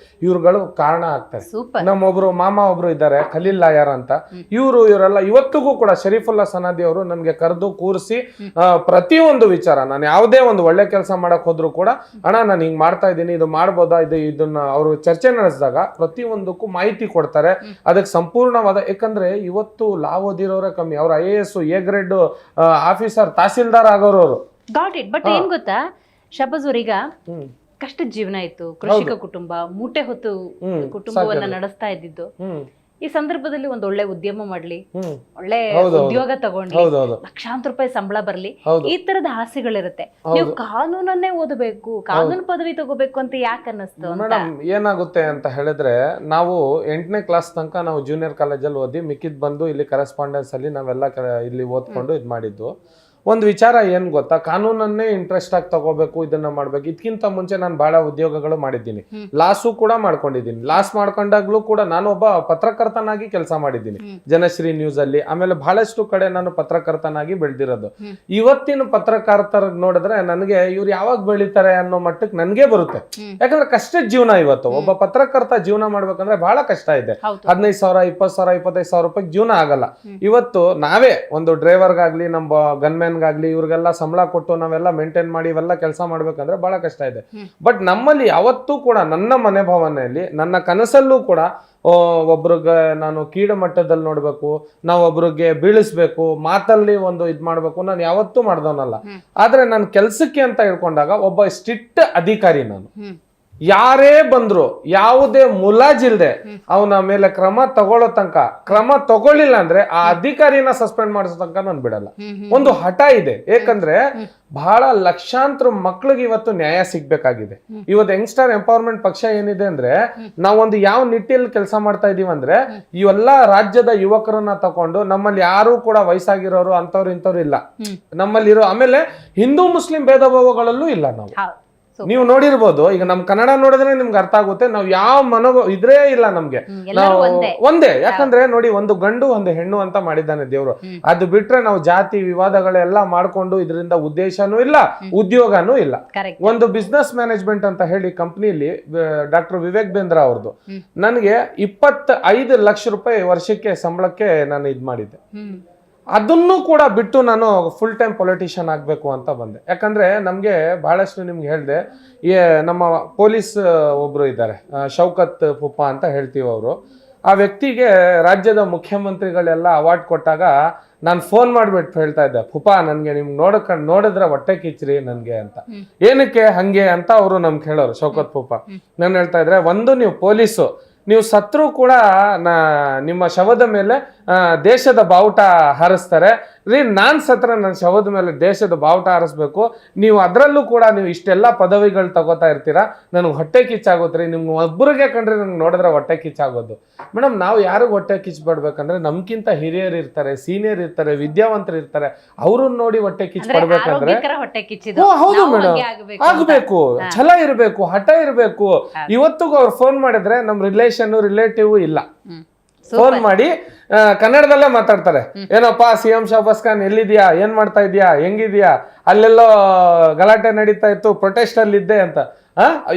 ಇವ್ರುಗಳು ಕಾರಣ ಆಗ್ತಾರೆ. ನಮ್ಮೊಬ್ರು ಮಾಮ ಒಬ್ರು ಇದ್ದಾರೆ ಖಲೀಲ್ ಲಾಯರ್ ಅಂತ, ಇವರೆಲ್ಲ ಇವತ್ತಿಗೂ ಕೂಡ ಶರೀಫುಲ್ಲಾ ಸನಾದಿ ಅವರು ನನ್ಗೆ ಕರೆದು ಕೂರಿಸಿ ಪ್ರತಿಯೊಂದು ವಿಚಾರ, ನಾನು ಯಾವುದೇ ಒಂದು ಒಳ್ಳೆ ಕೆಲಸ ಮಾಡಕ್ ಹೋದ್ರು ಕೂಡ, ಅಣ್ಣ ನಾನು ಹಿಂಗ್ ಮಾಡ್ತಾ ಇದ್ದೀನಿ, ಇದು ಮಾಡ್ಬೋದಾ, ಇದನ್ನ ಅವರು ಚರ್ಚೆ ನಡೆಸಿದಾಗ ಪ್ರತಿಯೊಂದಕ್ಕೂ ಮಾಹಿತಿ ಕೊಡ್ತಾರೆ. ಅದಕ್ಕೆ ಸಂಪೂರ್ಣವಾದ, ಯಾಕಂದ್ರೆ ಇವತ್ತು ಲಾ ಓದಿರೋರೇ ಕಮ್ಮಿ, ಅವ್ರ IAS A grade officer tahsildar ಆಗೋರವರು. Got it. ಬಟ್ ಏನ್ ಗೊತ್ತಾ ಶಬಾಜ್ ಅವ್ರೀಗ ಕಷ್ಟದ ಜೀವನ ಇತ್ತು, ಕೃಷಿಕ ಕುಟುಂಬ, ಮೂಟೆ ಹೊತ್ತು ಕುಟುಂಬವನ್ನ ನಡೆಸ್ತಾ ಇದ್ದಿದ್ದು. ಈ ಸಂದರ್ಭದಲ್ಲಿ ಒಂದ್ ಒಳ್ಳೆ ಉದ್ಯಮ ಮಾಡ್ಲಿ, ಒಳ್ಳೆ ಉದ್ಯೋಗ ತಗೊಂಡ್ಲಿ, ಲಕ್ಷಾಂತರ ರೂಪಾಯಿ ಸಂಬಳ ಬರ್ಲಿ, ಈ ತರದ ಆಸೆಗಳಿರುತ್ತೆ. ನೀವು ಕಾನೂನನ್ನೇ ಓದಬೇಕು, ಕಾನೂನು ಪದವಿ ತಗೋಬೇಕು ಅಂತ ಯಾಕೆ ಅನ್ನಿಸ್ತು? ಮೇಡಮ್ ಏನಾಗುತ್ತೆ ಅಂತ ಹೇಳಿದ್ರೆ, ನಾವು 8ನೇ ಕ್ಲಾಸ್ ತನಕ ನಾವು ಜೂನಿಯರ್ ಕಾಲೇಜಲ್ಲಿ ಓದಿ, ಮಿಕ್ಕಿದ್ ಬಂದು ಇಲ್ಲಿ ಕರೆಸ್ಪಾಂಡೆನ್ಸ್ ಅಲ್ಲಿ ನಾವೆಲ್ಲ ಇಲ್ಲಿ ಓದ್ಕೊಂಡು ಇದ್ ಮಾಡಿದ್ದು. ಒಂದು ವಿಚಾರ ಏನ್ ಗೊತ್ತಾ, ಕಾನೂನನ್ನೇ ಇಂಟ್ರೆಸ್ಟ್ ಆಗಿ ತಗೋಬೇಕು, ಇದನ್ನ ಮಾಡ್ಬೇಕು. ಇದಕ್ಕಿಂತ ಮುಂಚೆ ನಾನು ಬಹಳ ಉದ್ಯೋಗಗಳು ಮಾಡಿದ್ದೀನಿ, ಲಾಸು ಕೂಡ ಮಾಡ್ಕೊಂಡಿದ್ದೀನಿ. ಲಾಸ್ ಮಾಡ್ಕೊಂಡಾಗ್ಲೂ ಕೂಡ ನಾನು ಒಬ್ಬ ಪತ್ರಕರ್ತನಾಗಿ ಕೆಲಸ ಮಾಡಿದ್ದೀನಿ ಜನಶ್ರೀ ನ್ಯೂಸ್ ಅಲ್ಲಿ. ಆಮೇಲೆ ಬಹಳಷ್ಟು ಕಡೆ ನಾನು ಪತ್ರಕರ್ತನಾಗಿ ಬೆಳೆದಿರೋದು. ಇವತ್ತಿನ ಪತ್ರಕರ್ತರ ನೋಡಿದ್ರೆ ನನಗೆ ಇವ್ರು ಯಾವಾಗ ಬೆಳಿತಾರೆ ಅನ್ನೋ ಮಟ್ಟಕ್ಕೆ ನನ್ಗೆ ಬರುತ್ತೆ. ಯಾಕಂದ್ರೆ ಕಷ್ಟದ ಜೀವನ ಇವತ್ತು. ಒಬ್ಬ ಪತ್ರಕರ್ತ ಜೀವನ ಮಾಡ್ಬೇಕಂದ್ರೆ ಬಹಳ ಕಷ್ಟ ಇದೆ. 15,000, 20,000, 25,000 ರೂಪಾಯಿ ಜೀವನ ಆಗಲ್ಲ. ಇವತ್ತು ನಾವೇ ಒಂದು ಡ್ರೈವರ್ಗಾಗ್ಲಿ, ನಮ್ಮ ಗನ್ಮ್ಯಾನ್ಗಾಗ್ಲಿ, ಇವ್ರಿಗೆಲ್ಲ ಸಂಬಳ ಕೊಟ್ಟು ನಾವೆಲ್ಲ ಮೇಂಟೈನ್ ಮಾಡಿ ಇವೆಲ್ಲ ಕೆಲಸ ಮಾಡ್ಬೇಕಂದ್ರೆ ಬಹಳ ಕಷ್ಟ ಇದೆ. ಬಟ್ ನಮ್ಮಲ್ಲಿ ಯಾವತ್ತೂ ಕೂಡ ನನ್ನ ಮನೆ ಭಾವನೆಯಲ್ಲಿ, ನನ್ನ ಕನಸಲ್ಲೂ ಕೂಡ ಒಬ್ರಿಗೆ ನಾನು ಕೀಳು ಮಟ್ಟದಲ್ಲಿ ನೋಡ್ಬೇಕು, ನಾವು ಒಬ್ರಿಗೆ ಬೀಳಿಸ್ಬೇಕು, ಮಾತಲ್ಲಿ ಒಂದು ಇದ್ ಮಾಡ್ಬೇಕು, ನಾನು ಯಾವತ್ತೂ ಮಾಡ್ದವನಲ್ಲ. ಆದ್ರೆ ನಾನು ಕೆಲ್ಸಕ್ಕೆ ಅಂತ ಹೇಳ್ಕೊಂಡಾಗ ಒಬ್ಬ ಸ್ಟ್ರಿಕ್ಟ್ ಅಧಿಕಾರಿ ನಾನು. ಯಾರೇ ಬಂದ್ರು ಯಾವುದೇ ಮುಲಾಜಿಲ್ದೆ ಅವನ ಮೇಲೆ ಕ್ರಮ ತಗೊಳ್ಳೋ ತನಕ, ಕ್ರಮ ತಗೊಳ್ಳಿಲ್ಲ ಅಂದ್ರೆ ಆ ಅಧಿಕಾರಿನ ಸಸ್ಪೆಂಡ್ ಮಾಡಿಸೋ ತನಕ ನಾನು ಬಿಡಲ್ಲ. ಒಂದು ಹಠ ಇದೆ. ಯಾಕಂದ್ರೆ ಬಹಳ ಲಕ್ಷಾಂತರ ಮಕ್ಳಿಗೆ ಇವತ್ತು ನ್ಯಾಯ ಸಿಗ್ಬೇಕಾಗಿದೆ. ಇವತ್ತು ಯಂಗ್ಸ್ಟರ್ ಎಂಪವರ್ಮೆಂಟ್ ಪಕ್ಷ ಏನಿದೆ ಅಂದ್ರೆ, ನಾವೊಂದು ಯಾವ ನಿಟ್ಟಿನಲ್ಲಿ ಕೆಲಸ ಮಾಡ್ತಾ ಇದೀವಿ ಅಂದ್ರೆ, ಇವೆಲ್ಲಾ ರಾಜ್ಯದ ಯುವಕರನ್ನ ತಕೊಂಡು, ನಮ್ಮಲ್ಲಿ ಯಾರು ಕೂಡ ವಯಸ್ಸಾಗಿರೋರು ಅಂತವ್ರು ಇಂಥವ್ರು ಇಲ್ಲ ನಮ್ಮಲ್ಲಿರೋ. ಆಮೇಲೆ ಹಿಂದೂ ಮುಸ್ಲಿಂ ಭೇದ ಭಾವಗಳಲ್ಲೂ ಇಲ್ಲ ನಾವು. ನೀವು ನೋಡಿರ್ಬೋದು, ಈಗ ನಮ್ ಕನ್ನಡ ನೋಡಿದ್ರೆ ನಿಮ್ಗೆ ಅರ್ಥ ಆಗುತ್ತೆ, ನಾವು ಯಾವ ಇದ್ರೇ ಇಲ್ಲ ನಮ್ಗೆ, ನಾವು ಒಂದೇ. ಯಾಕಂದ್ರೆ ನೋಡಿ, ಒಂದು ಗಂಡು ಒಂದು ಹೆಣ್ಣು ಅಂತ ಮಾಡಿದ್ದಾನೆ ದೇವ್ರು. ಅದು ಬಿಟ್ರೆ ನಾವು ಜಾತಿ ವಿವಾದಗಳೆಲ್ಲ ಮಾಡ್ಕೊಂಡು ಇದರಿಂದ ಉದ್ದೇಶನೂ ಇಲ್ಲ, ಉದ್ಯೋಗನೂ ಇಲ್ಲ. ಒಂದು ಬಿಸ್ನೆಸ್ ಮ್ಯಾನೇಜ್ಮೆಂಟ್ ಅಂತ ಹೇಳಿ ಕಂಪ್ನಿಲಿ ಡಾಕ್ಟರ್ ವಿವೇಕ್ ಬೇಂದ್ರ ಅವ್ರದ್ದು, ನನಗೆ 25 ಲಕ್ಷ ರೂಪಾಯಿ ವರ್ಷಕ್ಕೆ ಸಂಬಳಕ್ಕೆ ನಾನು ಇದ್ ಮಾಡಿದ್ದೆ. ಅದನ್ನು ಕೂಡ ಬಿಟ್ಟು ನಾನು ಫುಲ್ ಟೈಮ್ ಪೊಲಿಟಿಷಿಯನ್ ಆಗ್ಬೇಕು ಅಂತ ಬಂದೆ. ಯಾಕಂದ್ರೆ ನಮ್ಗೆ ಬಹಳಷ್ಟು ನಿಮ್ಗೆ ಹೇಳ್ದೆ, ನಮ್ಮ ಪೊಲೀಸ್ ಒಬ್ರು ಇದ್ದಾರೆ, ಶೌಕತ್ ಪುಪ್ಪ ಅಂತ ಹೇಳ್ತೀವಿ. ಅವರು ಆ ವ್ಯಕ್ತಿಗೆ ರಾಜ್ಯದ ಮುಖ್ಯಮಂತ್ರಿಗಳೆಲ್ಲ ಅವಾರ್ಡ್ ಕೊಟ್ಟಾಗ ನಾನು ಫೋನ್ ಮಾಡ್ಬಿಟ್ಟು ಹೇಳ್ತಾ ಇದ್ದೆ, ಪುಪ್ಪ ನನ್ಗೆ ನಿಮ್ಗೆ ನೋಡಿದ್ರೆ ಹೊಟ್ಟೆ ಕಿಚ್ರಿ ನನ್ಗೆ ಅಂತ. ಏನಕ್ಕೆ ಹಂಗೆ ಅಂತ ಅವರು ನಮ್ಗೆ ಹೇಳೋರು, ಶೌಕತ್ ಪುಪ್ಪ. ನಾನು ಹೇಳ್ತಾ ಇದ್ರೆ, ಒಂದು ನೀವು ಪೊಲೀಸು, ನೀವು ಸತ್ರು ಕೂಡ ನಿಮ್ಮ ಶವದ ಮೇಲೆ ದೇಶದ ಬಾವುಟ ಹಾರಿಸ್ತಾರೆ ರೀ. ನಾನ್ ಸತ್ರ ನನ್ನ ಶವದ ಮೇಲೆ ದೇಶದ ಬಾವುಟ ಹಾರಿಸ್ಬೇಕು. ನೀವು ಅದ್ರಲ್ಲೂ ಕೂಡ ನೀವು ಇಷ್ಟೆಲ್ಲ ಪದವಿಗಳು ತಗೋತಾ ಇರ್ತೀರಾ, ನನಗೆ ಹೊಟ್ಟೆ ಕಿಚ್ಚಾಗೋತ್ರಿ. ನಿಮ್ಗೆ ಒಬ್ಬರಿಗೆ ಕಂಡ್ರೆ ನಂಗೆ ನೋಡಿದ್ರೆ ಹೊಟ್ಟೆ ಕಿಚ್ಚಾಗೋದು. ಮೇಡಮ್, ನಾವು ಯಾರಿಗೂ ಹೊಟ್ಟೆ ಕಿಚ್ಬಿಡ್ಬೇಕಂದ್ರೆ, ನಮ್ಗಿಂತ ಹಿರಿಯರು ಇರ್ತಾರೆ, ಸೀನಿಯರ್ ಇರ್ತಾರೆ, ವಿದ್ಯಾವಂತರು ಇರ್ತಾರೆ, ಅವ್ರನ್ನ ನೋಡಿ ಹೊಟ್ಟೆ ಕಿಚ್ ಪಡ್ಬೇಕಂದ್ರೆ, ಹೌದು ಮೇಡಮ್, ಆಗ್ಬೇಕು, ಛಲ ಇರ್ಬೇಕು, ಹಠ ಇರ್ಬೇಕು. ಇವತ್ತಿಗೂ ಅವ್ರು ಫೋನ್ ಮಾಡಿದ್ರೆ ನಮ್ ರಿಲೇಟಿವ್ ಇಲ್ಲ, ಫೋನ್ ಮಾಡಿ ಕನ್ನಡದಲ್ಲೇ ಮಾತಾಡ್ತಾರೆ. ಏನಪ್ಪಾ CM ಶಾಬಾಸ್ ಖಾನ್ ಎಲ್ಲಿದ್ಯಾ, ಏನ್ ಮಾಡ್ತಾ ಇದ್ಯಾ, ಹೆಂಗಿದ್ಯಾ, ಅಲ್ಲೆಲ್ಲೋ ಗಲಾಟೆ ನಡೀತಾ ಇತ್ತು, ಪ್ರೊಟೆಸ್ಟ್ ಅಲ್ಲಿ ಇದ್ದೆ ಅಂತ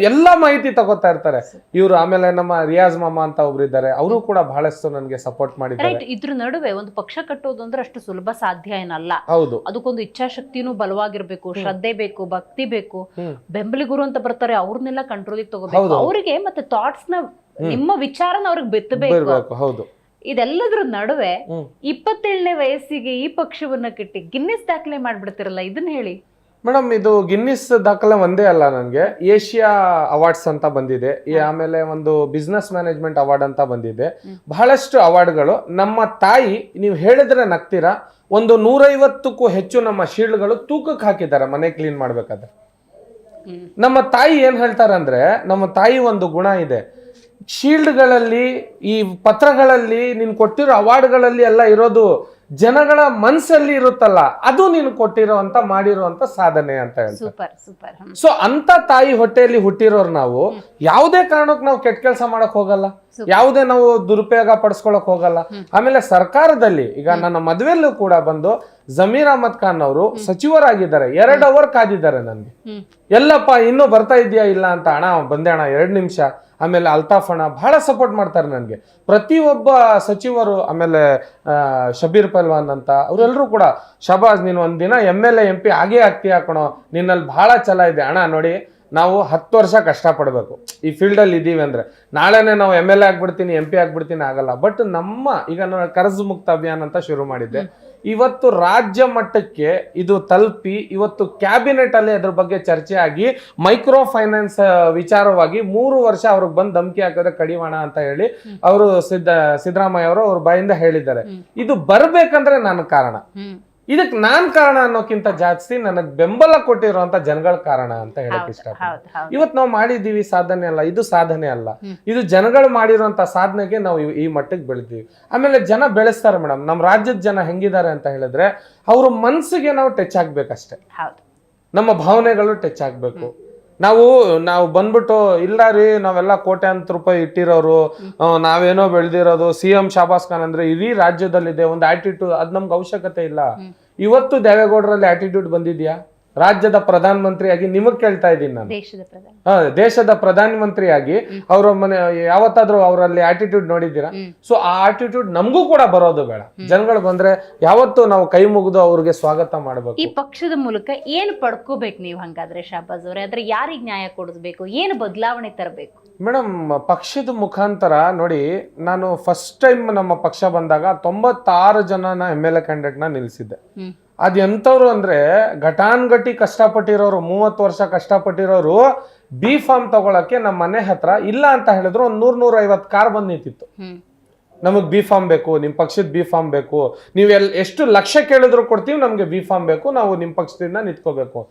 ಎಲ್ಲಾ ಮಾಹಿತಿ ತಗೋತಾ ಇರ್ತಾರೆ ಇವ್ರು. ಆಮೇಲೆ ನಮ್ಮ ರಿಯಾಜ್ ಮಾಮಾ ಅಂತ ಒಬ್ರು ಇದ್ದಾರೆ, ಅವರು ಕೂಡ ಬಹಳಷ್ಟು ನನಗೆ ಸಪೋರ್ಟ್ ಮಾಡಿದ್ದಾರೆ. ಇದ್ರ ನಡುವೆ ಒಂದು ಪಕ್ಷ ಕಟ್ಟೋದು ಅಂದ್ರೆ ಅಷ್ಟು ಸುಲಭ ಸಾಧ್ಯ ಏನಲ್ಲ. ಹೌದು, ಅದಕ್ಕೊಂದು ಇಚ್ಛಾಶಕ್ತಿನೂ ಬಲವಾಗಿರ್ಬೇಕು, ಶ್ರದ್ಧೆ ಬೇಕು, ಭಕ್ತಿ ಬೇಕು. ಬೆಂಬಲಿಗರು ಅಂತ ಬರ್ತಾರೆ, ಅವ್ರನ್ನೆಲ್ಲ ಕಂಟ್ರೋಲಿಗೆ ತಗೋಬೇಕು. ಅವರಿಗೆ ಮತ್ತೆ ಥಾಟ್ಸ್ ನ, ನಿಮ್ಮ ವಿಚಾರನ ಅವ್ರಿಗೆ ಬಿತ್ತಬೇಕು. ಹೌದು. ಇದೆಲ್ಲದ್ರ ನಡುವೆ 27ನೇ ವಯಸ್ಸಿಗೆ ಈ ಪಕ್ಷವನ್ನ ಕಟ್ಟಿ ಗಿನ್ನಿಸ್ ದಾಖಲೆ ಮಾಡ್ಬಿಡ್ತಿರಲ್ಲ, ಇದನ್ನ ಹೇಳಿ ಮೇಡಮ್. ಇದು ಗಿನ್ನಿಸ್ ದಾಖಲೆ ಒಂದೇ ಅಲ್ಲ, ನನಗೆ ಏಷ್ಯಾ ಅವಾರ್ಡ್ಸ್ ಅಂತ ಬಂದಿದೆ, ಆಮೇಲೆ ಒಂದು ಬಿಸ್ನೆಸ್ ಮ್ಯಾನೇಜ್ಮೆಂಟ್ ಅವಾರ್ಡ್ ಅಂತ ಬಂದಿದೆ, ಬಹಳಷ್ಟು ಅವಾರ್ಡ್ಗಳು. ನಮ್ಮ ತಾಯಿ, ನೀವು ಹೇಳಿದ್ರೆ ನಗ್ತೀರಾ, ಒಂದು 150ಕ್ಕೂ ಹೆಚ್ಚು ನಮ್ಮ ಶೀಲ್ಡ್ಗಳು ತೂಕಕ್ಕೆ ಹಾಕಿದ್ದಾರೆ ಮನೆ ಕ್ಲೀನ್ ಮಾಡ್ಬೇಕಾದ್ರೆ. ನಮ್ಮ ತಾಯಿ ಏನ್ ಹೇಳ್ತಾರಂದ್ರೆ, ನಮ್ಮ ತಾಯಿ ಒಂದು ಗುಣ ಇದೆ, ಶೀಲ್ಡ್ಗಳಲ್ಲಿ, ಈ ಪತ್ರಗಳಲ್ಲಿ, ನೀನು ಕೊಟ್ಟಿರೋ ಅವಾರ್ಡ್ಗಳಲ್ಲಿ ಎಲ್ಲ ಇರೋದು ಜನಗಳ ಮನಸ್ಸಲ್ಲಿ ಇರುತ್ತಲ್ಲ, ಅದು ನೀನು ಕೊಟ್ಟಿರೋಂತ ಮಾಡಿರುವಂತ ಸಾಧನೆ ಅಂತ ಹೇಳ್ತಾರೆ. ಸೊ ಅಂತ ತಾಯಿ ಹೊಟ್ಟೆಯಲ್ಲಿ ಹುಟ್ಟಿರೋರು ನಾವು ಯಾವುದೇ ಕಾರಣಕ್ಕೆ ನಾವು ಕೆಟ್ಟ ಕೆಲಸ ಮಾಡಕ್ ಹೋಗಲ್ಲ, ಯಾವುದೇ ನಾವು ದುರುಪಯೋಗ ಪಡಿಸ್ಕೊಳಕ್ ಹೋಗಲ್ಲ. ಆಮೇಲೆ ಸರ್ಕಾರದಲ್ಲಿ ಈಗ ನನ್ನ ಮದುವೆಲ್ಲೂ ಕೂಡ ಬಂದು ಜಮೀರ್ ಅಹಮದ್ ಖಾನ್ ಅವರು ಸಚಿವರಾಗಿದ್ದಾರೆ, 2 ಅವರ್ ಕಾದಿದ್ದಾರೆ ನನ್ಗೆ. ಎಲ್ಲಪ್ಪ ಇನ್ನೂ ಬರ್ತಾ ಇದೆಯಾ ಇಲ್ಲ ಅಂತ. ಅಣ್ಣ ಬಂದೆ ಅಣ್ಣ, 2 ನಿಮಿಷ. ಆಮೇಲೆ ಅಲ್ತಾಫ್ ಅಣ್ಣ ಬಹಳ ಸಪೋರ್ಟ್ ಮಾಡ್ತಾರೆ ನನಗೆ, ಪ್ರತಿಯೊಬ್ಬ ಸಚಿವರು. ಆಮೇಲೆ ಶಬೀರ್ ಪಲ್ವಾನ್ ಅಂತ, ಅವರೆಲ್ಲರೂ ಕೂಡ, ಶಬಾಜ್ ನೀನು ಒಂದಿನ MLA MP ಆಗೇ ಆಗ್ತೀಯ ಕಣೋ, ನಿನ್ನಲ್ಲಿ ಬಹಳ ಛಲ ಇದೆ ಅಣ್ಣ. ನೋಡಿ, ನಾವು 10 ವರ್ಷ ಕಷ್ಟಪಡಬೇಕು ಈ ಫೀಲ್ಡಲ್ಲಿ ಇದ್ದೀವಿ ಅಂದ್ರೆ, ನಾಳೆನೆ ನಾವು MLA ಆಗ್ಬಿಡ್ತೀನಿ, MP ಆಗ್ಬಿಡ್ತೀನಿ ಆಗಲ್ಲ. ಬಟ್ ನಮ್ಮ ಈಗ ನಾನು ಕರ್ಜ್ ಮುಕ್ತ ಅಭಿಯಾನ ಅಂತ ಶುರು ಮಾಡಿದ್ದೆ, ಇವತ್ತು ರಾಜ್ಯ ಮಟ್ಟಕ್ಕೆ ಇದು ತಲುಪಿ, ಇವತ್ತು ಕ್ಯಾಬಿನೆಟ್ ಅಲ್ಲಿ ಅದ್ರ ಬಗ್ಗೆ ಚರ್ಚೆ ಆಗಿ, ಮೈಕ್ರೋ ಫೈನಾನ್ಸ್ ವಿಚಾರವಾಗಿ 3 ವರ್ಷ ಅವ್ರಿಗೆ ಬಂದು ಧಮಕಿ ಹಾಕಿದ್ರೆ ಕಡಿವಾಣ ಅಂತ ಹೇಳಿ ಅವರು ಸಿದ್ದರಾಮಯ್ಯ ಅವರು ಅವ್ರ ಬಾಯಿಂದ ಹೇಳಿದ್ದಾರೆ. ಇದು ಬರ್ಬೇಕಂದ್ರೆ ನನ್ನ ಕಾರಣ, ಇದಕ್ ನಾನ್ ಕಾರಣ ಅನ್ನೋಕ್ಕಿಂತ ಜಾಸ್ತಿ ನನಗ್ ಬೆಂಬಲ ಕೊಟ್ಟಿರುವಂತ ಜನಗಳ ಕಾರಣ ಅಂತ ಹೇಳಕ್ ಇಷ್ಟಪಡ್ತೀನಿ. ಇವತ್ ನಾವು ಮಾಡಿದೀವಿ ಸಾಧನೆ ಅಲ್ಲ, ಇದು ಸಾಧನೆ ಅಲ್ಲ, ಇದು ಜನಗಳು ಮಾಡಿರುವಂತ ಸಾಧನೆಗೆ ನಾವು ಈ ಮಟ್ಟಕ್ಕೆ ಬೆಳೆದೀವಿ. ಆಮೇಲೆ ಜನ ಬೆಳೆಸ್ತಾರೆ ಮೇಡಮ್. ನಮ್ ರಾಜ್ಯದ ಜನ ಹೆಂಗಿದ್ದಾರೆ ಅಂತ ಹೇಳಿದ್ರೆ ಅವ್ರ ಮನ್ಸಿಗೆ ನಾವು ಟಚ್ ಆಗ್ಬೇಕಷ್ಟೇ, ನಮ್ಮ ಭಾವನೆಗಳು ಟಚ್ ಆಗ್ಬೇಕು. ನಾವು ಬಂದ್ಬಿಟ್ಟು ಇಲ್ಲ ರೀ ನಾವೆಲ್ಲ ಕೋಟ್ಯಾಂತರ ರೂಪಾಯಿ ಇಟ್ಟಿರೋರು, ನಾವೇನೋ ಬೆಳೆದಿರೋದು, CM ಶಾಬಾಸ್ ಖಾನ್ ಅಂದ್ರೆ ಇಡೀ ರಾಜ್ಯದಲ್ಲಿದೆ ಒಂದು ಆಟಿಟ್ಯೂಡ್, ಅದ್ ನಮ್ಗೆ ಅವಶ್ಯಕತೆ ಇಲ್ಲ. ಇವತ್ತು ದೇವೇಗೌಡರಲ್ಲಿ ಆಟಿಟ್ಯೂಡ್ ಬಂದಿದ್ಯಾ? ರಾಜ್ಯದ ಪ್ರಧಾನ ಮಂತ್ರಿಯಾಗಿ ನಿಮಗ್ ಕೇಳ್ತಾ ಇದ್ದೀನಿ ನಾನು, ದೇಶದ ಪ್ರಧಾನ ಮಂತ್ರಿಯಾಗಿ ಅವ್ರ ಮನೆ ಯಾವತ್ತಾದ್ರೂ ಅವರಲ್ಲಿ ಆಟಿಟ್ಯೂಡ್ ನೋಡಿದ್ದೀರಾ? ಸೊ ಆ ಆಟಿಟ್ಯೂಡ್ ನಮಗೂ ಕೂಡ ಬರೋದು ಬೇಡ. ಜನಗಳು ಬಂದ್ರೆ ಯಾವತ್ತು ನಾವು ಕೈ ಮುಗಿದು ಅವ್ರಿಗೆ ಸ್ವಾಗತ ಮಾಡ್ಬೇಕು. ಈ ಪಕ್ಷದ ಮೂಲಕ ಏನು ಪಡ್ಕೋಬೇಕು ನೀವು ಹಂಗಾದ್ರೆ ಶಾಬಾಜ್ ಅವರೇ? ಆದ್ರೆ ಯಾರಿಗೆ ನ್ಯಾಯ ಕೊಡಿಸ್ಬೇಕು, ಏನು ಬದಲಾವಣೆ ತರಬೇಕು? ಮೇಡಮ್, ಪಕ್ಷದ ಮುಖಾಂತರ ನೋಡಿ, ನಾನು ಫಸ್ಟ್ ಟೈಮ್ ನಮ್ಮ ಪಕ್ಷ ಬಂದಾಗ 96 ಜನನ MLA ಕ್ಯಾಂಡಿಡೇಟ್ ನ ನಿಲ್ಸಿದ್ದೆ. ಅದ್ ಎಂತವ್ರು ಅಂದ್ರೆ ಘಟಾನ್ಘಟಿ ಕಷ್ಟಪಟ್ಟಿರೋರು, 30 ವರ್ಷ ಕಷ್ಟಪಟ್ಟಿರೋರು B.Farm ತಗೊಳಕ್ಕೆ ನಮ್ಮ ಮನೆ ಹತ್ರ ಇಲ್ಲ ಅಂತ ಹೇಳಿದ್ರು ಒಂದ್ 100-150 ಕಾರ್ ಬಂದ್ ನಿಂತಿತ್ತು. ನಮಗ್ B.Farm ಬೇಕು, ನಿಮ್ ಪಕ್ಷದ B.Farm ಬೇಕು, ನೀವ್ ಎಷ್ಟು ಲಕ್ಷ ಕೇಳಿದ್ರು ಕೊಡ್ತೀವಿ, ನಮ್ಗೆ B.Farm ಬೇಕು, ನಾವು ನಿಮ್ ಪಕ್ಷದಿಂದ ನಿಂತ್ಕೋಬೇಕು.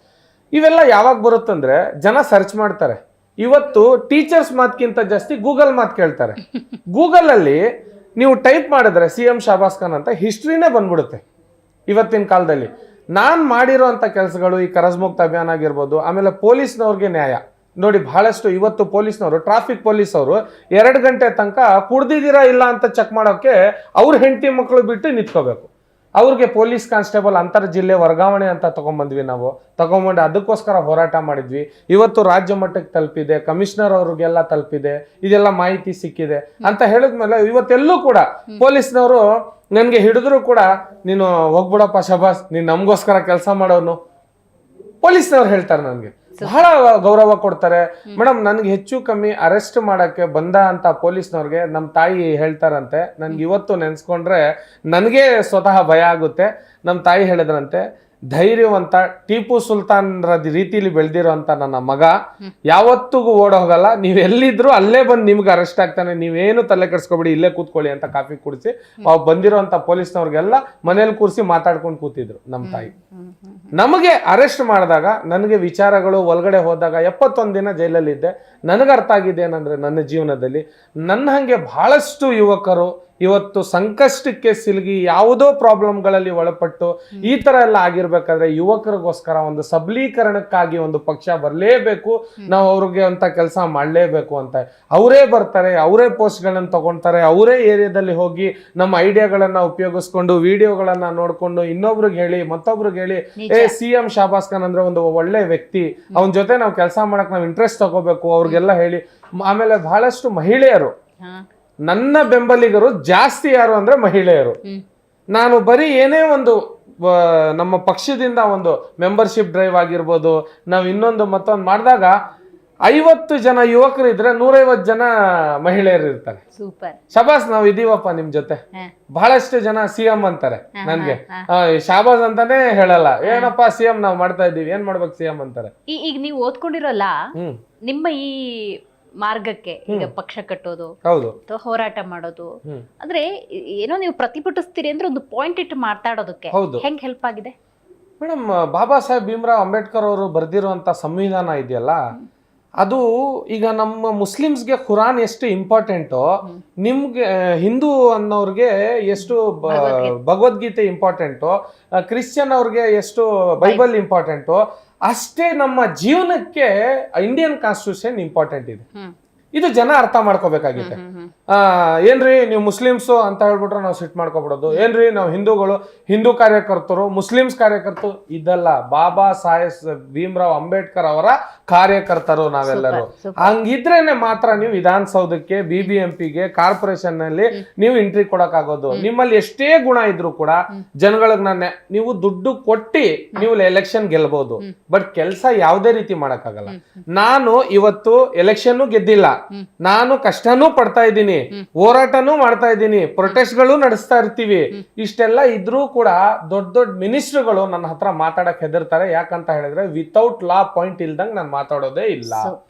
ಇವೆಲ್ಲ ಯಾವಾಗ ಬರುತ್ತಂದ್ರೆ ಜನ ಸರ್ಚ್ ಮಾಡ್ತಾರೆ. ಇವತ್ತು ಟೀಚರ್ಸ್ ಮಾತ್ಕಿಂತ ಜಾಸ್ತಿ ಗೂಗಲ್ ಮಾತ್ ಕೇಳ್ತಾರೆ. ಗೂಗಲ್ ಅಲ್ಲಿ ನೀವು ಟೈಪ್ ಮಾಡಿದ್ರೆ CM ಶಾಬಾಸ್ ಖಾನ್ ಅಂತ ಹಿಸ್ಟ್ರಿನೇ ಬಂದ್ಬಿಡುತ್ತೆ. ಇವತ್ತಿನ ಕಾಲದಲ್ಲಿ ನಾನ್ ಮಾಡಿರೋ ಅಂತ ಕೆಲಸಗಳು, ಈ ಕರಸ್ಮುಕ್ತ ಅಭಿಯಾನ ಆಗಿರ್ಬೋದು, ಆಮೇಲೆ ಪೊಲೀಸ್ನವ್ರಿಗೆ ನ್ಯಾಯ ನೋಡಿ. ಬಹಳಷ್ಟು ಇವತ್ತು ಪೊಲೀಸ್ನವರು, ಟ್ರಾಫಿಕ್ ಪೊಲೀಸ್ ಅವರು 2 ಗಂಟೆ ತನಕ ಕುಡ್ದಿದ್ದೀರಾ ಇಲ್ಲ ಅಂತ ಚೆಕ್ ಮಾಡೋಕೆ ಅವ್ರ ಹೆಂಡತಿ ಮಕ್ಕಳು ಬಿಟ್ಟು ನಿಂತ್ಕೋಬೇಕು. ಅವ್ರಿಗೆ ಪೊಲೀಸ್ ಕಾನ್ಸ್ಟೇಬಲ್ ಅಂತರ್ ಜಿಲ್ಲೆ ವರ್ಗಾವಣೆ ಅಂತ ತಗೊಂಡ್ಬಂದ್ವಿ. ನಾವು ತಗೊಂಡ್ಬಂದು ಅದಕ್ಕೋಸ್ಕರ ಹೋರಾಟ ಮಾಡಿದ್ವಿ. ಇವತ್ತು ರಾಜ್ಯ ಮಟ್ಟಕ್ಕೆ ತಲುಪಿದೆ, ಕಮಿಷನರ್ ಅವ್ರಿಗೆಲ್ಲ ತಲುಪಿದೆ, ಇದೆಲ್ಲ ಮಾಹಿತಿ ಸಿಕ್ಕಿದೆ ಅಂತ ಹೇಳಿದ್ಮೇಲೆ ಇವತ್ತೆಲ್ಲೂ ಕೂಡ ಪೊಲೀಸ್ನವರು ನನ್ಗೆ ಹಿಡಿದ್ರು ಕೂಡ ನೀನು ಹೋಗ್ಬಿಡಪ್ಪ ಶಬಾಸ್, ನೀನ್ ನಮ್ಗೋಸ್ಕರ ಕೆಲಸ ಮಾಡೋನು, ಪೊಲೀಸ್ನವ್ರು ಹೇಳ್ತಾರೆ. ನನ್ಗೆ ಬಹಳ ಗೌರವ ಕೊಡ್ತಾರೆ ಮೇಡಮ್. ನನ್ಗೆ ಹೆಚ್ಚು ಕಮ್ಮಿ ಅರೆಸ್ಟ್ ಮಾಡಕ್ಕೆ ಬಂದ ಅಂತ ಪೊಲೀಸ್ನವ್ರಿಗೆ ನಮ್ಮ ತಾಯಿ ಹೇಳ್ತಾರಂತೆ. ನನ್ಗೆ ಇವತ್ತು ನೆನ್ಸ್ಕೊಂಡ್ರೆ ನನಗೆ ಸ್ವತಃ ಭಯ ಆಗುತ್ತೆ. ನಮ್ಮ ತಾಯಿ ಹೇಳಿದ್ರಂತೆ, ಧೈರ್ಯವಂತ ಟಿಪ್ಪು ಸುಲ್ತಾನ್ ರೀತಿಲಿ ಬೆಳೆದಿರೋಂತ ನನ್ನ ಮಗ ಯಾವತ್ತಿಗೂ ಓಡೋಗಲ್ಲ, ನೀವ್ ಎಲ್ಲಿದ್ರು ಅಲ್ಲೇ ಬಂದು ನಿಮ್ಗೆ ಅರೆಸ್ಟ್ ಆಗ್ತಾನೆ, ನೀವೇನು ತಲೆ ಕೆಡ್ಸ್ಕೊಬೇಡಿ, ಇಲ್ಲೇ ಕೂತ್ಕೊಳ್ಳಿ ಅಂತ ಕಾಫಿ ಕುಡಿಸಿ ಬಂದಿರೋಂತ ಪೊಲೀಸ್ನವ್ರಿಗೆಲ್ಲ ಮನೇಲಿ ಕೂರಿಸಿ ಮಾತಾಡ್ಕೊಂಡು ಕೂತಿದ್ರು ನಮ್ಮ ತಾಯಿ. ನಮಗೆ ಅರೆಸ್ಟ್ ಮಾಡಿದಾಗ ನನಗೆ ವಿಚಾರಗಳು ಒಳಗಡೆ ಹೋದಾಗ 71 ದಿನ ಜೈಲಲ್ಲಿ ಇದ್ದೆ. ನನಗೆ ಅರ್ಥ ಆಗಿದೆ ಏನಂದ್ರೆ ನನ್ನ ಜೀವನದಲ್ಲಿ ನನ್ನ ಹಂಗೆ ಬಹಳಷ್ಟು ಯುವಕರು ಇವತ್ತು ಸಂಕಷ್ಟಕ್ಕೆ ಸಿಲುಗಿ ಯಾವುದೋ ಪ್ರಾಬ್ಲಮ್ಗಳಲ್ಲಿ ಒಳಪಟ್ಟು ಈ ತರ ಎಲ್ಲ ಆಗಿರ್ಬೇಕಾದ್ರೆ ಯುವಕರಿಗೋಸ್ಕರ ಒಂದು ಸಬಲೀಕರಣಕ್ಕಾಗಿ ಒಂದು ಪಕ್ಷ ಬರಲೇಬೇಕು, ನಾವು ಅವ್ರಿಗೆ ಅಂತ ಕೆಲಸ ಮಾಡಲೇಬೇಕು ಅಂತ ಅವರೇ ಬರ್ತಾರೆ, ಅವರೇ ಪೋಸ್ಟ್ಗಳನ್ನ ತಗೊಳ್ತಾರೆ, ಅವರೇ ಏರಿಯಾದಲ್ಲಿ ಹೋಗಿ ನಮ್ಮ ಐಡಿಯಾಗಳನ್ನ ಉಪಯೋಗಿಸ್ಕೊಂಡು ವಿಡಿಯೋಗಳನ್ನ ನೋಡ್ಕೊಂಡು ಇನ್ನೊಬ್ರಿಗೆ ಹೇಳಿ ಮತ್ತೊಬ್ರಿಗೆ ಹೇಳಿ, CM ಶಾಬಾಸ್ ಖಾನ್ ಅಂದ್ರೆ ಒಂದು ಒಳ್ಳೆ ವ್ಯಕ್ತಿ, ಅವನ ಜೊತೆ ನಾವು ಕೆಲಸ ಮಾಡಕ್ ನಾವು ಇಂಟ್ರೆಸ್ಟ್ ತಗೋಬೇಕು ಅವ್ರಿಗೆಲ್ಲ ಹೇಳಿ. ಆಮೇಲೆ ಬಹಳಷ್ಟು ಮಹಿಳೆಯರು, ನನ್ನ ಬೆಂಬಲಿಗರು ಜಾಸ್ತಿ ಯಾರು ಅಂದ್ರೆ ಮಹಿಳೆಯರು. ನಾನು ಬರೀ ಏನೇ ಒಂದು ನಮ್ಮ ಪಕ್ಷದಿಂದ ಒಂದು ಮೆಂಬರ್ಶಿಪ್ ಡ್ರೈವ್ ಆಗಿರ್ಬೋದು, ನಾವು ಇನ್ನೊಂದು ಮತ್ತೊಂದು ಮಾಡಿದಾಗ 50 ಜನ ಯುವಕರು ಇದ್ರೆ 150 ಜನ ಮಹಿಳೆಯರು ಇರ್ತಾರೆ. ಶಬಾಸ್ ನಾವ್ ಇದೀವಪ್ಪ ನಿಮ್ ಜೊತೆ. ಬಹಳಷ್ಟು ಜನ CM ಅಂತಾರೆ ನನ್ಗೆ, ಶಾಬಾಸ್ ಅಂತಾನೆ ಹೇಳಲ್ಲ, ಏನಪ್ಪ CM ನಾವ್ ಮಾಡ್ತಾ ಇದೀವಿ, ಏನ್ ಮಾಡ್ಬೇಕು CM ಅಂತಾರೆ. ಈಗ ನೀವು ಓದ್ಕೊಂಡಿರಲ್ಲ, ನಿಮ್ಮ ಈ ಮಾರ್ಗಕ್ಕೆ ಈಗ ಪಕ್ಷ ಕಟ್ಟೋದು, ಹೋರಾಟ ಮಾಡೋದು ಅಂದ್ರೆ ಏನೋ ನೀವು ಪ್ರತಿಭಟಿಸ್ತೀರಿ ಅಂದ್ರೆ ಒಂದು ಪಾಯಿಂಟ್ ಇಟ್ಟು ಮಾತಾಡೋದಕ್ಕೆ ಹೆಂಗ್ ಹೆಲ್ಪ್ ಆಗಿದೆ ಮೇಡಮ್? ಬಾಬಾ ಸಾಹೇಬ್ ಭೀಮ್ರಾವ್ ಅಂಬೇಡ್ಕರ್ ಅವರು ಬರ್ದಿರುವಂತ ಸಂವಿಧಾನ ಇದೆಯಲ್ಲ, ಅದು ಈಗ ನಮ್ಮ ಮುಸ್ಲಿಮ್ಸ್ಗೆ ಖುರಾನ್ ಎಷ್ಟು ಇಂಪಾರ್ಟೆಂಟೋ, ನಿಮ್ಗೆ ಹಿಂದೂ ಅನ್ನೋರ್ಗೆ ಎಷ್ಟು ಭಗವದ್ಗೀತೆ ಇಂಪಾರ್ಟೆಂಟೋ, ಕ್ರಿಶ್ಚಿಯನ್ ಅವ್ರಿಗೆ ಎಷ್ಟು ಬೈಬಲ್ ಇಂಪಾರ್ಟೆಂಟೋ, ಅಷ್ಟೇ ನಮ್ಮ ಜೀವನಕ್ಕೆ ಇಂಡಿಯನ್ ಕಾನ್ಸ್ಟಿಟ್ಯೂಷನ್ ಇಂಪಾರ್ಟೆಂಟ್ ಇದೆ. ಇದು ಜನ ಅರ್ಥ ಮಾಡ್ಕೋಬೇಕಾಗಿದೆ. ಏನ್ರಿ ನೀವು ಮುಸ್ಲಿಮ್ಸು ಅಂತ ಹೇಳ್ಬಿಟ್ರೆ ನಾವು ಸಿಟ್ ಮಾಡ್ಕೊಬಿಡೋದು, ಏನ್ರಿ ನಾವು ಹಿಂದೂಗಳು, ಹಿಂದೂ ಕಾರ್ಯಕರ್ತರು ಮುಸ್ಲಿಮ್ಸ್ ಕಾರ್ಯಕರ್ತರು, ಇದಲ್ಲ. ಬಾಬಾ ಸಾಹೇಬ್ ಭೀಮ್ರಾವ್ ಅಂಬೇಡ್ಕರ್ ಅವರ ಕಾರ್ಯಕರ್ತರು ನಾವೆಲ್ಲರೂ. ಹಂಗಿದ್ರೇನೆ ಮಾತ್ರ ನೀವು ವಿಧಾನಸೌಧಕ್ಕೆ, BBMPಗೆ, ಕಾರ್ಪೊರೇಷನ್ ನಲ್ಲಿ ನೀವು ಎಂಟ್ರಿ ಕೊಡಕ್ಕಾಗೋದು. ನಿಮ್ಮಲ್ಲಿ ಎಷ್ಟೇ ಗುಣ ಇದ್ರು ಕೂಡ ಜನಗಳಿಗೆ ನೀವು ದುಡ್ಡು ಕೊಟ್ಟಿ ನೀವು ಎಲೆಕ್ಷನ್ ಗೆಲ್ಬಹುದು, ಬಟ್ ಕೆಲಸ ಯಾವುದೇ ರೀತಿ ಮಾಡಕ್ಕಾಗಲ್ಲ. ನಾನು ಇವತ್ತು ಎಲೆಕ್ಷನ್ ಗೆದ್ದಿಲ್ಲ, ನಾನು ಕಷ್ಟನೂ ಪಡ್ತಾ ಇದ್ದೀನಿ, ಹೋರಾಟನೂ ಮಾಡ್ತಾ ಇದ್ದೀನಿ, ಪ್ರೊಟೆಸ್ಟ್ಗಳು ನಡೆಸ್ತಾ ಇರ್ತೀವಿ. ಇಷ್ಟೆಲ್ಲ ಇದ್ರೂ ಕೂಡ ದೊಡ್ಡ ದೊಡ್ಡ ಮಿನಿಸ್ಟರ್ಗಳು ನನ್ನ ಹತ್ರ ಮಾತಾಡಕ್ ಹೆದರ್ತಾರೆ. ಯಾಕಂತ ಹೇಳಿದ್ರೆ ವಿತೌಟ್ ಲಾ ಪಾಯಿಂಟ್ ಇಲ್ದಂಗ್ ನಾನು ಮಾತಾಡೋದೇ ಇಲ್ಲ.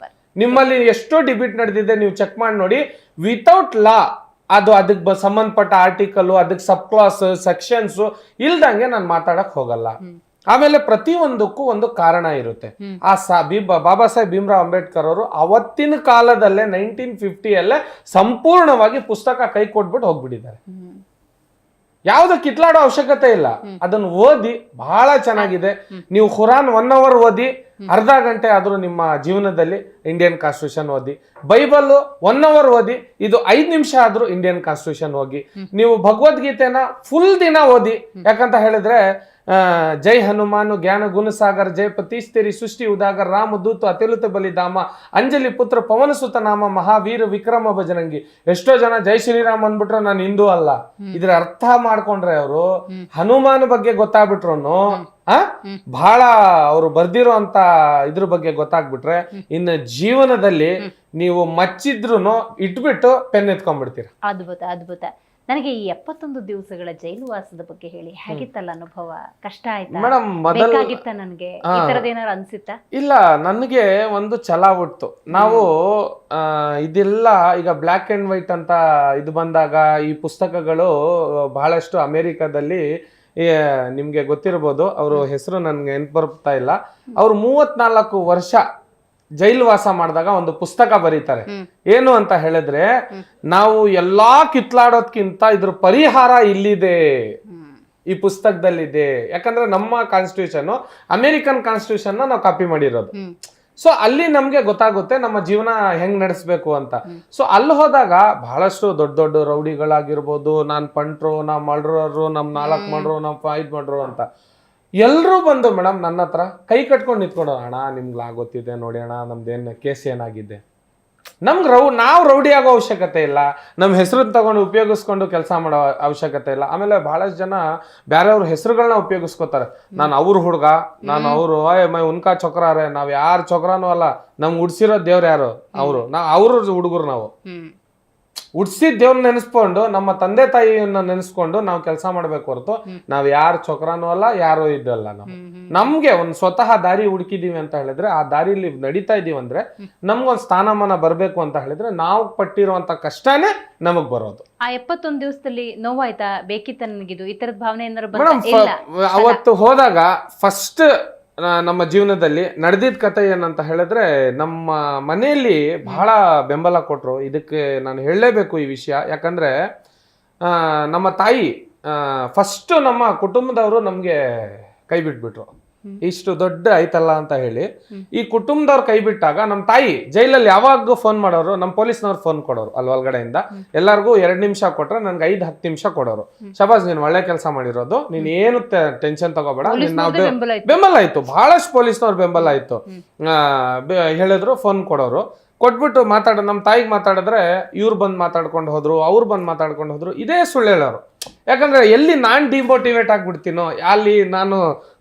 ನಿಮ್ಮಲ್ಲಿ ಎಷ್ಟೋ ಡಿಬೇಟ್ ನಡೆದಿದೆ, ನೀವು ಚೆಕ್ ಮಾಡಿ ನೋಡಿ. ವಿತೌಟ್ ಲಾ ಅದಕ್ಕೆ ಸಂಬಂಧಪಟ್ಟ ಆರ್ಟಿಕಲ್, ಅದಕ್ಕೆ ಸಬ್ ಕ್ಲಾಸ್ ಸೆಕ್ಷನ್ಸ್ ಇಲ್ದಂಗೆ ನಾನು ಮಾತಾಡಕ್ ಹೋಗಲ್ಲ. ಆಮೇಲೆ ಪ್ರತಿಯೊಂದಕ್ಕೂ ಒಂದು ಕಾರಣ ಇರುತ್ತೆ. ಬಾಬಾ ಸಾಹೇಬ್ ಭೀಮ್ರಾವ್ ಅಂಬೇಡ್ಕರ್ ಅವರು ಅವತ್ತಿನ ಕಾಲದಲ್ಲೇ 1950 ಸಂಪೂರ್ಣವಾಗಿ ಪುಸ್ತಕ ಕೈ ಕೊಟ್ಬಿಟ್ಟು ಹೋಗ್ಬಿಟ್ಟಿದ್ದಾರೆ. ಯಾವ್ದು ಕಿತ್ಲಾಡೋ ಅವಶ್ಯಕತೆ ಇಲ್ಲ. ಅದನ್ನು ಓದಿ ಬಹಳ ಚೆನ್ನಾಗಿದೆ. ನೀವು ಖುರಾನ್ 1 hour ಓದಿ, ಅರ್ಧ ಗಂಟೆ ಆದ್ರೂ ನಿಮ್ಮ ಜೀವನದಲ್ಲಿ ಇಂಡಿಯನ್ ಕಾನ್ಸ್ಟಿಟ್ಯೂಷನ್ ಓದಿ. ಬೈಬಲ್ 1 hour ಓದಿ, ಇದು 5 ನಿಮಿಷ ಆದ್ರೂ ಇಂಡಿಯನ್ ಕಾನ್ಸ್ಟಿಟ್ಯೂಷನ್ ಹೋಗಿ. ನೀವು ಭಗವದ್ಗೀತೆನ ಫುಲ್ ದಿನ ಓದಿ. ಯಾಕಂತ ಹೇಳಿದ್ರೆ ಜೈ ಹನುಮಾನು ಜ್ಞಾನ ಗುಣಸಾಗರ್, ಜೈ ಪತೀಶ್ ತೇರಿ ಸೃಷ್ಟಿ ಉದಾಗರ್, ರಾಮ ದೂತು ಅತಿಲುತ ಬಲಿಧಾಮ, ಅಂಜಲಿ ಪುತ್ರ ಪವನ ಸುತ ನಾಮ, ಮಹಾವೀರ ವಿಕ್ರಮ ಬಜರಂಗಿ. ಎಷ್ಟೋ ಜನ ಜೈ ಶ್ರೀರಾಮ್ ಅಂದ್ಬಿಟ್ರೆ ನಾನು ಹಿಂದೂ ಅಲ್ಲ, ಇದ್ರ ಅರ್ಥ ಮಾಡ್ಕೊಂಡ್ರೆ ಅವರು ಹನುಮಾನ್ ಬಗ್ಗೆ ಗೊತ್ತಾಗ್ಬಿಟ್ರು, ಬಹಳ ಅವರು ಬರ್ದಿರೋ ಅಂತ ಇದ್ರ ಬಗ್ಗೆ ಗೊತ್ತಾಗ್ಬಿಟ್ರೆ ಇನ್ನು ಜೀವನದಲ್ಲಿ ನೀವು ಮಚ್ಚಿದ್ರು ಇಟ್ಬಿಟ್ಟು ಪೆನ್ ಎತ್ಕೊಂಡ್ಬಿಡ್ತೀರ. ಅದ್ಭುತ ಅದ್ಭುತ. ನನಗೆ ಈ 71 ದಿವಸಗಳ ಜೈಲು ವಾಸದ ಬಗ್ಗೆ ಹೇಳಿ, ಹೇಗಿತ್ತಲ್ಲ ಅನುಭವ? ಕಷ್ಟ ಆಯ್ತಾ? ಮೇಡಮ್ ಬೇಕಾಗಿತ್ತ ನನಗೆ? ಈ ತರದ್ ಏನಾರು ಅನ್ಸಿತ್ತ? ಇಲ್ಲ, ನನಗೆ ಒಂದು ಛಲ ಹುಟ್ಟು. ನಾವು ಇದೆಲ್ಲ ಈಗ ಬ್ಲ್ಯಾಕ್ ಅಂಡ್ ವೈಟ್ ಅಂತ ಇದು ಬಂದಾಗ ಈ ಪುಸ್ತಕಗಳು ಬಹಳಷ್ಟು ಅಮೆರಿಕದಲ್ಲಿ, ನಿಮ್ಗೆ ಗೊತ್ತಿರ್ಬೋದು, ಅವ್ರ ಹೆಸರು ನನ್ಗೆ ನೆನ್ಪು ಬರ್ತಾ ಇಲ್ಲ, ಅವ್ರು 34 ವರ್ಷ ಜೈಲು ವಾಸ ಮಾಡಿದಾಗ ಒಂದು ಪುಸ್ತಕ ಬರೀತಾರೆ. ಏನು ಅಂತ ಹೇಳಿದ್ರೆ, ನಾವು ಎಲ್ಲಾ ಕಿತ್ಲಾಡೋದ್ಕಿಂತ ಇದ್ರ ಪರಿಹಾರ ಇಲ್ಲಿದೆ, ಈ ಪುಸ್ತಕದಲ್ಲಿದೆ. ಯಾಕಂದ್ರೆ ನಮ್ಮ ಕಾನ್ಸ್ಟಿಟ್ಯೂಷನ್ ಅಮೆರಿಕನ್ ಕಾನ್ಸ್ಟಿಟ್ಯೂಷನ್ ನಾವು ಕಾಪಿ ಮಾಡಿರೋದು. ಸೊ ಅಲ್ಲಿ ನಮ್ಗೆ ಗೊತ್ತಾಗುತ್ತೆ ನಮ್ಮ ಜೀವನ ಹೆಂಗ್ ನಡೆಸ್ಬೇಕು ಅಂತ. ಸೊ ಅಲ್ಲಿ ಹೋದಾಗ ಬಹಳಷ್ಟು ದೊಡ್ಡ ದೊಡ್ಡ ರೌಡಿಗಳಾಗಿರ್ಬೋದು, ನಾನ್ ಪಂಟ್ರು, ನಾವ್ ಮರ್ಡರರು, ನಮ್ 4 ಮರ್ಡರು, ನಮ್ 5 ಮರ್ಡರು ಅಂತ ಎಲ್ರೂ ಬಂದು ಮೇಡಮ್ ನನ್ನ ಹತ್ರ ಕೈ ಕಟ್ಕೊಂಡು ನಿಂತ್ಕೊಂಡು, ಅಣ್ಣ ನಿಮ್ಗೆ ಗೊತ್ತಿದೆ ನೋಡಿ ಅಣ್ಣ, ನಮ್ದೇನು ಕೇಸ್ ಏನಾಗಿದೆ. ನಮ್ಗೆ ನಾವು ರೌಡಿ ಆಗೋ ಅವಶ್ಯಕತೆ ಇಲ್ಲ, ನಮ್ಮ ಹೆಸರು ತಗೊಂಡು ಉಪಯೋಗಿಸ್ಕೊಂಡು ಕೆಲಸ ಮಾಡೋ ಅವಶ್ಯಕತೆ ಇಲ್ಲ. ಆಮೇಲೆ ಬಹಳಷ್ಟು ಜನ ಬೇರೆಯವ್ರ ಹೆಸರುಗಳನ್ನ ಉಪಯೋಗಿಸ್ಕೋತಾರೆ. ನಾನು ಅವ್ರ ಹುಡುಗ, ನಾನು ಅವರು ಮೈ ಉನ್ಕಾ ಚೊಕ್ರಾರೆ, ನಾವ್ ಯಾರ ಚೊಕ್ರಾನು ಅಲ್ಲ, ನಮ್ಗೆ ಉಡ್ಸಿರೋ ದೇವ್ರು ಯಾರು ಅವರು, ಅವ್ರ ಹುಡುಗರು. ನಾವು ಉಡ್ಸಿದ ದೇವ್ರನ್ನ ನೆನೆಸ್ಕೊಂಡು ನಮ್ಮ ತಂದೆ ತಾಯಿಯನ್ನ ನೆನೆಸ್ಕೊಂಡು ನಾವು ಕೆಲಸ ಮಾಡ್ಬೇಕು ಹೊರತು ನಾವ್ ಯಾರ ಚೊಕ್ರಾನು ಅಲ್ಲ, ಯಾರು ಇದಲ್ಲ. ನಾವು ನಮ್ಗೆ ಒಂದ್ ಸ್ವತಃ ದಾರಿ ಹುಡುಕಿದೀವಿ ಅಂತ ಹೇಳಿದ್ರೆ, ಆ ದಾರಿಲಿ ನಡೀತಾ ಇದೀವಿ ಅಂದ್ರೆ ನಮ್ಗೊಂದ್ ಸ್ಥಾನಮಾನ ಬರ್ಬೇಕು ಅಂತ ಹೇಳಿದ್ರೆ ನಾವು ಪಟ್ಟಿರುವಂತ ಕಷ್ಟನೇ ನಮಗ್ ಬರೋದು. ಆ 71 ದಿವಸದಲ್ಲಿ ನೋವಾಯ್ತಾ? ಬೇಕಿತ್ತ ನನಗಿದು? ಈ ತರದ ಭಾವನೆ ಏನಾದ್ರು ಮೇಡಮ್, ಅವತ್ತು ಹೋದಾಗ ಫಸ್ಟ್ ನಮ್ಮ ಜೀವನದಲ್ಲಿ ನಡೆದಿದ್ದ ಕತೆ ಏನಂತ ಹೇಳಿದ್ರೆ, ನಮ್ಮ ಮನೆಯಲ್ಲಿ ಬಹಳ ಬೆಂಬಲ ಕೊಟ್ರು. ಇದಕ್ಕೆ ನಾನು ಹೇಳಲೇಬೇಕು ಈ ವಿಷಯ. ಯಾಕಂದ್ರೆ ನಮ್ಮ ತಾಯಿ ಫಸ್ಟ್ ನಮ್ಮ ಕುಟುಂಬದವರು ನಮ್ಗೆ ಕೈ ಬಿಟ್ಬಿಟ್ರು. ಇಷ್ಟು ದೊಡ್ಡ ಆಯ್ತಲ್ಲ ಅಂತ ಹೇಳಿ ಈ ಕುಟುಂಬದವ್ರು ಕೈ ಬಿಟ್ಟಾಗ ನಮ್ಮ ತಾಯಿ ಜೈಲಲ್ಲಿ ಯಾವಾಗ ಫೋನ್ ಮಾಡೋರು, ನಮ್ಮ ಪೊಲೀಸ್ನವ್ರು ಫೋನ್ ಕೊಡೋರು ಅಲ್ಲಿ ಒಳಗಡೆಯಿಂದ. ಎಲ್ಲರಿಗೂ 2 ನಿಮಿಷ ಕೊಟ್ರೆ ನನ್ಗೆ 5-10 ನಿಮಿಷ ಕೊಡೋರು. ಶಬಾಸ್, ನೀನ್ ಒಳ್ಳೆ ಕೆಲಸ ಮಾಡಿರೋದು, ನೀನ್ ಏನು ಟೆನ್ಷನ್ ತಗೋಬೇಡ, ನಾವು ಬೆಂಬಲ ಆಯ್ತು. ಬಹಳಷ್ಟು ಪೊಲೀಸ್ನವ್ರು ಬೆಂಬಲ ಆಯ್ತು. ಹೇಳಿದ್ರು, ಫೋನ್ ಕೊಡೋರು. ಕೊಟ್ಬಿಟ್ಟು ನಮ್ಮ ತಾಯಿಗೆ ಮಾತಾಡಿದ್ರೆ ಇವ್ರು ಬಂದು ಮಾತಾಡ್ಕೊಂಡು ಹೋದ್ರು, ಅವ್ರು ಬಂದು ಮಾತಾಡ್ಕೊಂಡು ಹೋದ್ರು. ಇದೇ ಸುಳ್ಳು ಹೇಳೋರು. ಯಾಕಂದ್ರೆ ಎಲ್ಲಿ ನಾನ್ ಡಿಮೋಟಿವೇಟ್ ಆಗ್ಬಿಡ್ತೀನೋ, ಅಲ್ಲಿ ನಾನು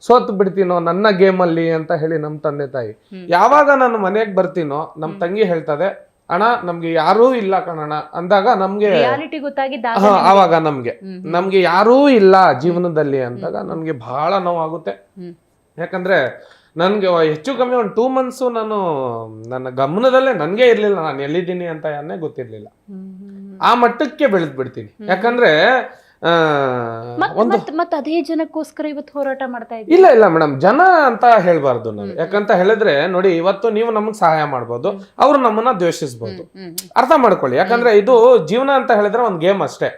ಸೋತ್ ಬಿಡ್ತೀನೋ ನನ್ನ ಗೇಮಲ್ಲಿ ಅಂತ ಹೇಳಿ ನಮ್ಮ ತಂದೆ ತಾಯಿ. ಯಾವಾಗ ನಾನು ಮನೆಗೆ ಬರ್ತೀನೋ ನಮ್ಮ ತಂಗಿ ಹೇಳ್ತದೆ, ಅಣ್ಣ ನಮ್ಗೆ ಯಾರೂ ಇಲ್ಲ ಕಣಣ್ಣ ಅಂದಾಗ ನಮ್ಗೆ ಆವಾಗ ನಮ್ಗೆ ಯಾರೂ ಇಲ್ಲ ಜೀವನದಲ್ಲಿ ಅಂದಾಗ ನಮ್ಗೆ ಬಹಳ ನೋವಾಗುತ್ತೆ. ಯಾಕಂದ್ರೆ ನನ್ಗೆ ಹೆಚ್ಚು ಕಮ್ಮಿ ಒಂದು 2 months ನಾನು ನನ್ನ ಗಮನದಲ್ಲೇ ನನ್ಗೆ ಇರ್ಲಿಲ್ಲ, ನಾನು ಎಲ್ಲಿದ್ದೀನಿ ಅಂತ ಗೊತ್ತಿರ್ಲಿಲ್ಲ. ಆ ಮಟ್ಟಕ್ಕೆ ಬೆಳೆದ್ ಬಿಡ್ತೀನಿ. ಯಾಕಂದ್ರೆ ಅದೇ ಜನಕ್ಕೋಸ್ಕರ ಇವತ್ತು ಹೋರಾಟ ಮಾಡ್ತಾ ಇದ್ದೀವಿ. ಇಲ್ಲ ಮೇಡಮ್, ಜನ ಅಂತ ಹೇಳ್ಬಾರ್ದು ನಾವು. ಯಾಕಂತ ಹೇಳಿದ್ರೆ ನೋಡಿ, ಇವತ್ತು ನೀವು ನಮಗ್ ಸಹಾಯ ಮಾಡ್ಬೋದು, ಅವ್ರು ನಮ್ಮನ್ನ ದ್ವೇಷಿಸಬಹುದು. ಅರ್ಥ ಮಾಡ್ಕೊಳ್ಳಿ. ಯಾಕಂದ್ರೆ ಇದು ಜೀವನ ಅಂತ ಹೇಳಿದ್ರೆ ಒಂದ್ ಗೇಮ್ ಅಷ್ಟೇ.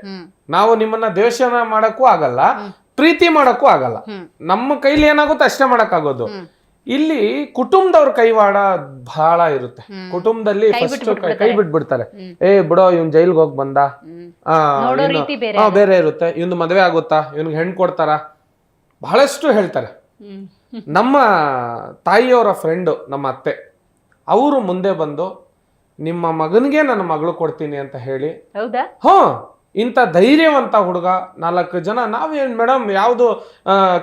ನಾವು ನಿಮ್ಮನ್ನ ದ್ವೇಷನ ಮಾಡಕ್ಕೂ ಆಗಲ್ಲ, ಪ್ರೀತಿ ಮಾಡಕ್ಕೂ ಆಗಲ್ಲ. ನಮ್ಮ ಕೈಲಿ ಏನಾಗುತ್ತೆ ಅಷ್ಟೇ ಮಾಡಕ್ಕಾಗೋದು. ಇಲ್ಲಿ ಕುಟುಂಬದವ್ರ ಕೈವಾಡ ಬಹಳ ಇರುತ್ತೆ. ಕುಟುಂಬದಲ್ಲಿ ಫಸ್ಟ್ ಕೈ ಬಿಟ್ಬಿಡ್ತಾರೆ. ಬಿಡೋ, ಇವ್ನ್ ಜೈಲ್ಗೆ ಹೋಗಿ ಬಂದ, ಬೇರೆ ಇರುತ್ತೆ, ಇವ್ನ ಮದ್ವೆ ಆಗುತ್ತಾ, ಇವ್ನಿಗೆ ಹೆಣ್ ಕೊಡ್ತಾರ, ಬಹಳಷ್ಟು ಹೇಳ್ತಾರೆ. ನಮ್ಮ ತಾಯಿಯವರ ಫ್ರೆಂಡು ನಮ್ಮ ಅತ್ತೆ, ಅವರು ಮುಂದೆ ಬಂದು ನಿಮ್ಮ ಮಗನಿಗೆ ನನ್ನ ಮಗಳು ಕೊಡ್ತೀನಿ ಅಂತ ಹೇಳಿ, ಇಂಥ ಧೈರ್ಯವಂತ ಹುಡುಗ, 4 ಜನ. ನಾವೇನ್ ಮೇಡಮ್ ಯಾವ್ದು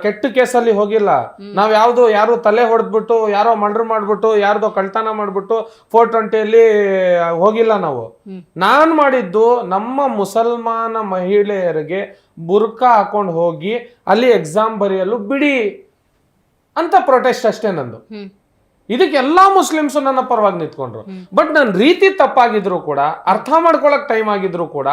ಕೆಟ್ಟ ಕೇಸಲ್ಲಿ ಹೋಗಿಲ್ಲ, ನಾವ್ ಯಾರು ತಲೆ ಹೊಡೆದ್ಬಿಟ್ಟು, ಯಾರೋ ಮರ್ಡರ್ ಮಾಡ್ಬಿಟ್ಟು, ಯಾರ್ದೋ ಕಳ್ತನ ಮಾಡ್ಬಿಟ್ಟು 420 ಹೋಗಿಲ್ಲ ನಾವು. ನಾನ್ ಮಾಡಿದ್ದು ನಮ್ಮ ಮುಸಲ್ಮಾನ ಮಹಿಳೆಯರಿಗೆ ಬುರ್ಕಾ ಹಾಕೊಂಡು ಹೋಗಿ ಅಲ್ಲಿ ಎಕ್ಸಾಮ್ ಬರೆಯಲು ಬಿಡಿ ಅಂತ ಪ್ರೊಟೆಸ್ಟ್ ಅಷ್ಟೇ ನಂದು. ಇದಕ್ಕೆ ಎಲ್ಲಾ ಮುಸ್ಲಿಮ್ಸ್ ನನ್ನ ಪರವಾಗಿ ನಿಂತ್ಕೊಂಡ್ರು. ಬಟ್ ನನ್ನ ರೀತಿ ತಪ್ಪಾಗಿದ್ರು ಕೂಡ, ಅರ್ಥ ಮಾಡ್ಕೊಳಕ್ ಟೈಮ್ ಆಗಿದ್ರು ಕೂಡ,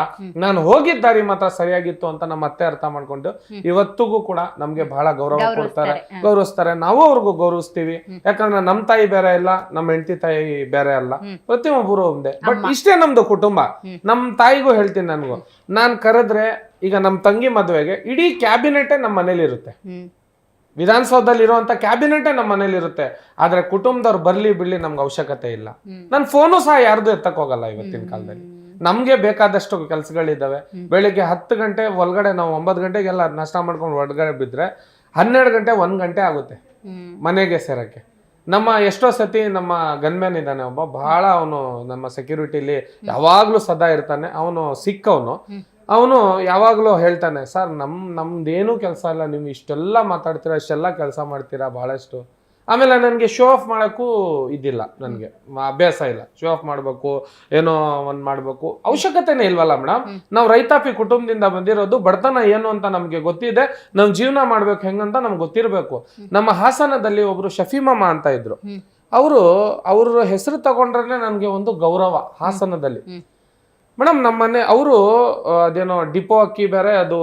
ನಾನು ಹೋಗಿದ್ದ ದಾರಿ ಮಾತ್ರ ಸರಿಯಾಗಿತ್ತು ಅಂತ ನಮ್ಮ ಅತ್ತೆ ಅರ್ಥ ಮಾಡ್ಕೊಂಡು ಇವತ್ತಿಗೂ ಕೂಡ ನಮ್ಗೆ ಬಹಳ ಗೌರವಿಸ್ತಾರೆ. ನಾವು ಅವ್ರಿಗೂ ಗೌರವಿಸ್ತೀವಿ. ಯಾಕಂದ್ರೆ ನಮ್ ತಾಯಿ ಬೇರೆ ಇಲ್ಲ, ನಮ್ಮ ಹೆಂಡತಿ ತಾಯಿ ಬೇರೆ ಅಲ್ಲ, ಪ್ರತಿಯೊಬ್ಬರು ಒಂದೇ. ಬಟ್ ಇಷ್ಟೇ ನಮ್ದು ಕುಟುಂಬ. ನಮ್ ತಾಯಿಗೂ ಹೇಳ್ತೀನಿ, ನನ್ಗೂ ನಾನ್ ಕರೆದ್ರೆ, ಈಗ ನಮ್ ತಂಗಿ ಮದುವೆಗೆ ಇಡೀ ಕ್ಯಾಬಿನೆಟ್ ನಮ್ಮ ಮನೇಲಿ ಇರುತ್ತೆ, ವಿಧಾನಸೌಧದಲ್ಲಿ ಇರುವಂತ ಕ್ಯಾಬಿನೆಟ್ ನಮ್ಮ ಮನೇಲಿ ಇರುತ್ತೆ. ಆದ್ರೆ ಕುಟುಂಬದವ್ರು ಬರ್ಲಿ ಬಿಡ್ಲಿ ನಮ್ಗೆ ಅವಶ್ಯಕತೆ ಇಲ್ಲ. ನನ್ ಫೋನು ಸಹ ಯಾರ್ದು ಎತ್ತಕ್ ಹೋಗಲ್ಲ ಇವತ್ತಿನ ಕಾಲದಲ್ಲಿ. ನಮ್ಗೆ ಬೇಕಾದಷ್ಟು ಕೆಲಸಗಳಿದ್ದಾವೆ. ಬೆಳಿಗ್ಗೆ 10 ಗಂಟೆ ಒಳಗಡೆ ನಾವು 9 ಗಂಟೆಗೆಲ್ಲ ನಾಷ್ಟ ಮಾಡ್ಕೊಂಡು ಹೊರಗಡೆ ಬಿದ್ರೆ 12 ಗಂಟೆ 1 ಗಂಟೆ ಆಗುತ್ತೆ ಮನೆಗೆ ಸೇರಕ್ಕೆ. ನಮ್ಮ ಎಷ್ಟೋ ಸತಿ ನಮ್ಮ ಗನ್ಮ್ಯಾನ್ ಇದ್ದಾನೆ ಒಬ್ಬ, ಬಹಳ ಅವನು ನಮ್ಮ ಸೆಕ್ಯೂರಿಟಿಲಿ ಯಾವಾಗ್ಲೂ ಸದಾ ಇರ್ತಾನೆ. ಅವನು ಸಿಕ್ಕವನು. ಅವನು ಯಾವಾಗ್ಲೂ ಹೇಳ್ತಾನೆ, ಸರ್ ನಮ್ದೇನು ಕೆಲಸ ಇಲ್ಲ, ನೀವು ಇಷ್ಟೆಲ್ಲ ಮಾತಾಡ್ತೀರಾ, ಇಷ್ಟೆಲ್ಲ ಕೆಲಸ ಮಾಡ್ತೀರಾ ಬಹಳಷ್ಟು. ಆಮೇಲೆ ನನಗೆ ಶೋ ಆಫ್ ಮಾಡೋಕ್ಕೂ ಇದಿಲ್ಲ, ನನಗೆ ಅಭ್ಯಾಸ ಇಲ್ಲ. ಶೋ ಆಫ್ ಮಾಡ್ಬೇಕು, ಏನೋ ಒಂದ್ ಮಾಡ್ಬೇಕು, ಅವಶ್ಯಕತೆನೇ ಇಲ್ವಲ್ಲ ಮೇಡಮ್. ನಾವು ರೈತಾಪಿ ಕುಟುಂಬದಿಂದ ಬಂದಿರೋದು, ಬಡತನ ಏನು ಅಂತ ನಮ್ಗೆ ಗೊತ್ತಿದೆ, ನಾವ್ ಜೀವನ ಮಾಡ್ಬೇಕು ಹೆಂಗಂತ ನಮ್ಗೆ ಗೊತ್ತಿರ್ಬೇಕು. ನಮ್ಮ ಹಾಸನದಲ್ಲಿ ಒಬ್ರು ಶಫೀಮಮ್ಮ ಅಂತ ಇದ್ರು. ಅವ್ರ ಹೆಸರು ತಗೊಂಡ್ರೆ ನನ್ಗೆ ಒಂದು ಗೌರವ ಹಾಸನದಲ್ಲಿ. ಮೇಡಮ್ ನಮ್ಮನೆ ಅವರು ಅದೇನೋ ಡಿಪೋ ಅಕ್ಕಿ ಬೇರೆ, ಅದು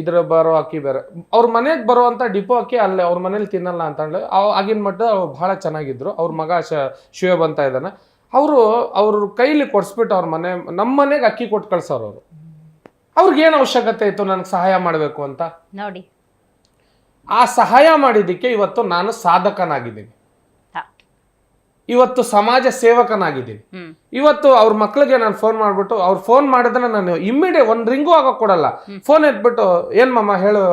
ಇದ್ರ ಬರೋ ಅಕ್ಕಿ ಬೇರೆ. ಅವ್ರ ಮನೆಗೆ ಬರುವಂತ ಡಿಪೋ ಅಕ್ಕಿ ಅಲ್ಲೇ ಅವ್ರ ಮನೇಲಿ ತಿನ್ನಲ್ಲ ಅಂತ ಹೇಳಿ ಆಗಿನ ಮಟ್ಟ ಬಹಳ ಚೆನ್ನಾಗಿದ್ರು. ಅವ್ರ ಮಗ ಶಿವೇಬ್ ಅಂತ ಇದ್ದಾನೆ. ಅವ್ರ ಕೈಲಿ ಕೊಡ್ಸ್ಬಿಟ್ಟು ನಮ್ಮ ಮನೆಗೆ ಅಕ್ಕಿ ಕೊಟ್ಟು ಕಳ್ಸೋರು. ಅವ್ರಿಗೆ ಏನ್ ಅವಶ್ಯಕತೆ ಇತ್ತು ನನ್ಗೆ ಸಹಾಯ ಮಾಡ್ಬೇಕು ಅಂತ ನೋಡಿ. ಆ ಸಹಾಯ ಮಾಡಿದ್ದಕ್ಕೆ ಇವತ್ತು ನಾನು ಸಾಧಕನಾಗಿದ್ದೀನಿ, ಇವತ್ತು ಸಮಾಜ ಸೇವಕನಾಗಿದ್ದೀನಿ. ಇವತ್ತು ಅವ್ರ ಮಕ್ಳಿಗೆ ನಾನು ಫೋನ್ ಮಾಡ್ಬಿಟ್ಟು, ಅವ್ರು ಫೋನ್ ಮಾಡಿದ್ರೆ ನಾನು ಇಮ್ಮಿಡಿಯೇಟ್ 1 ರಿಂಗೂ ಆಗಕ್ ಕೊಡಲ್ಲ. ಫೋನ್ ಎತ್ಬಿಟ್ಟು, ಏನ್ ಮಮ್ಮ ಹೇಳು,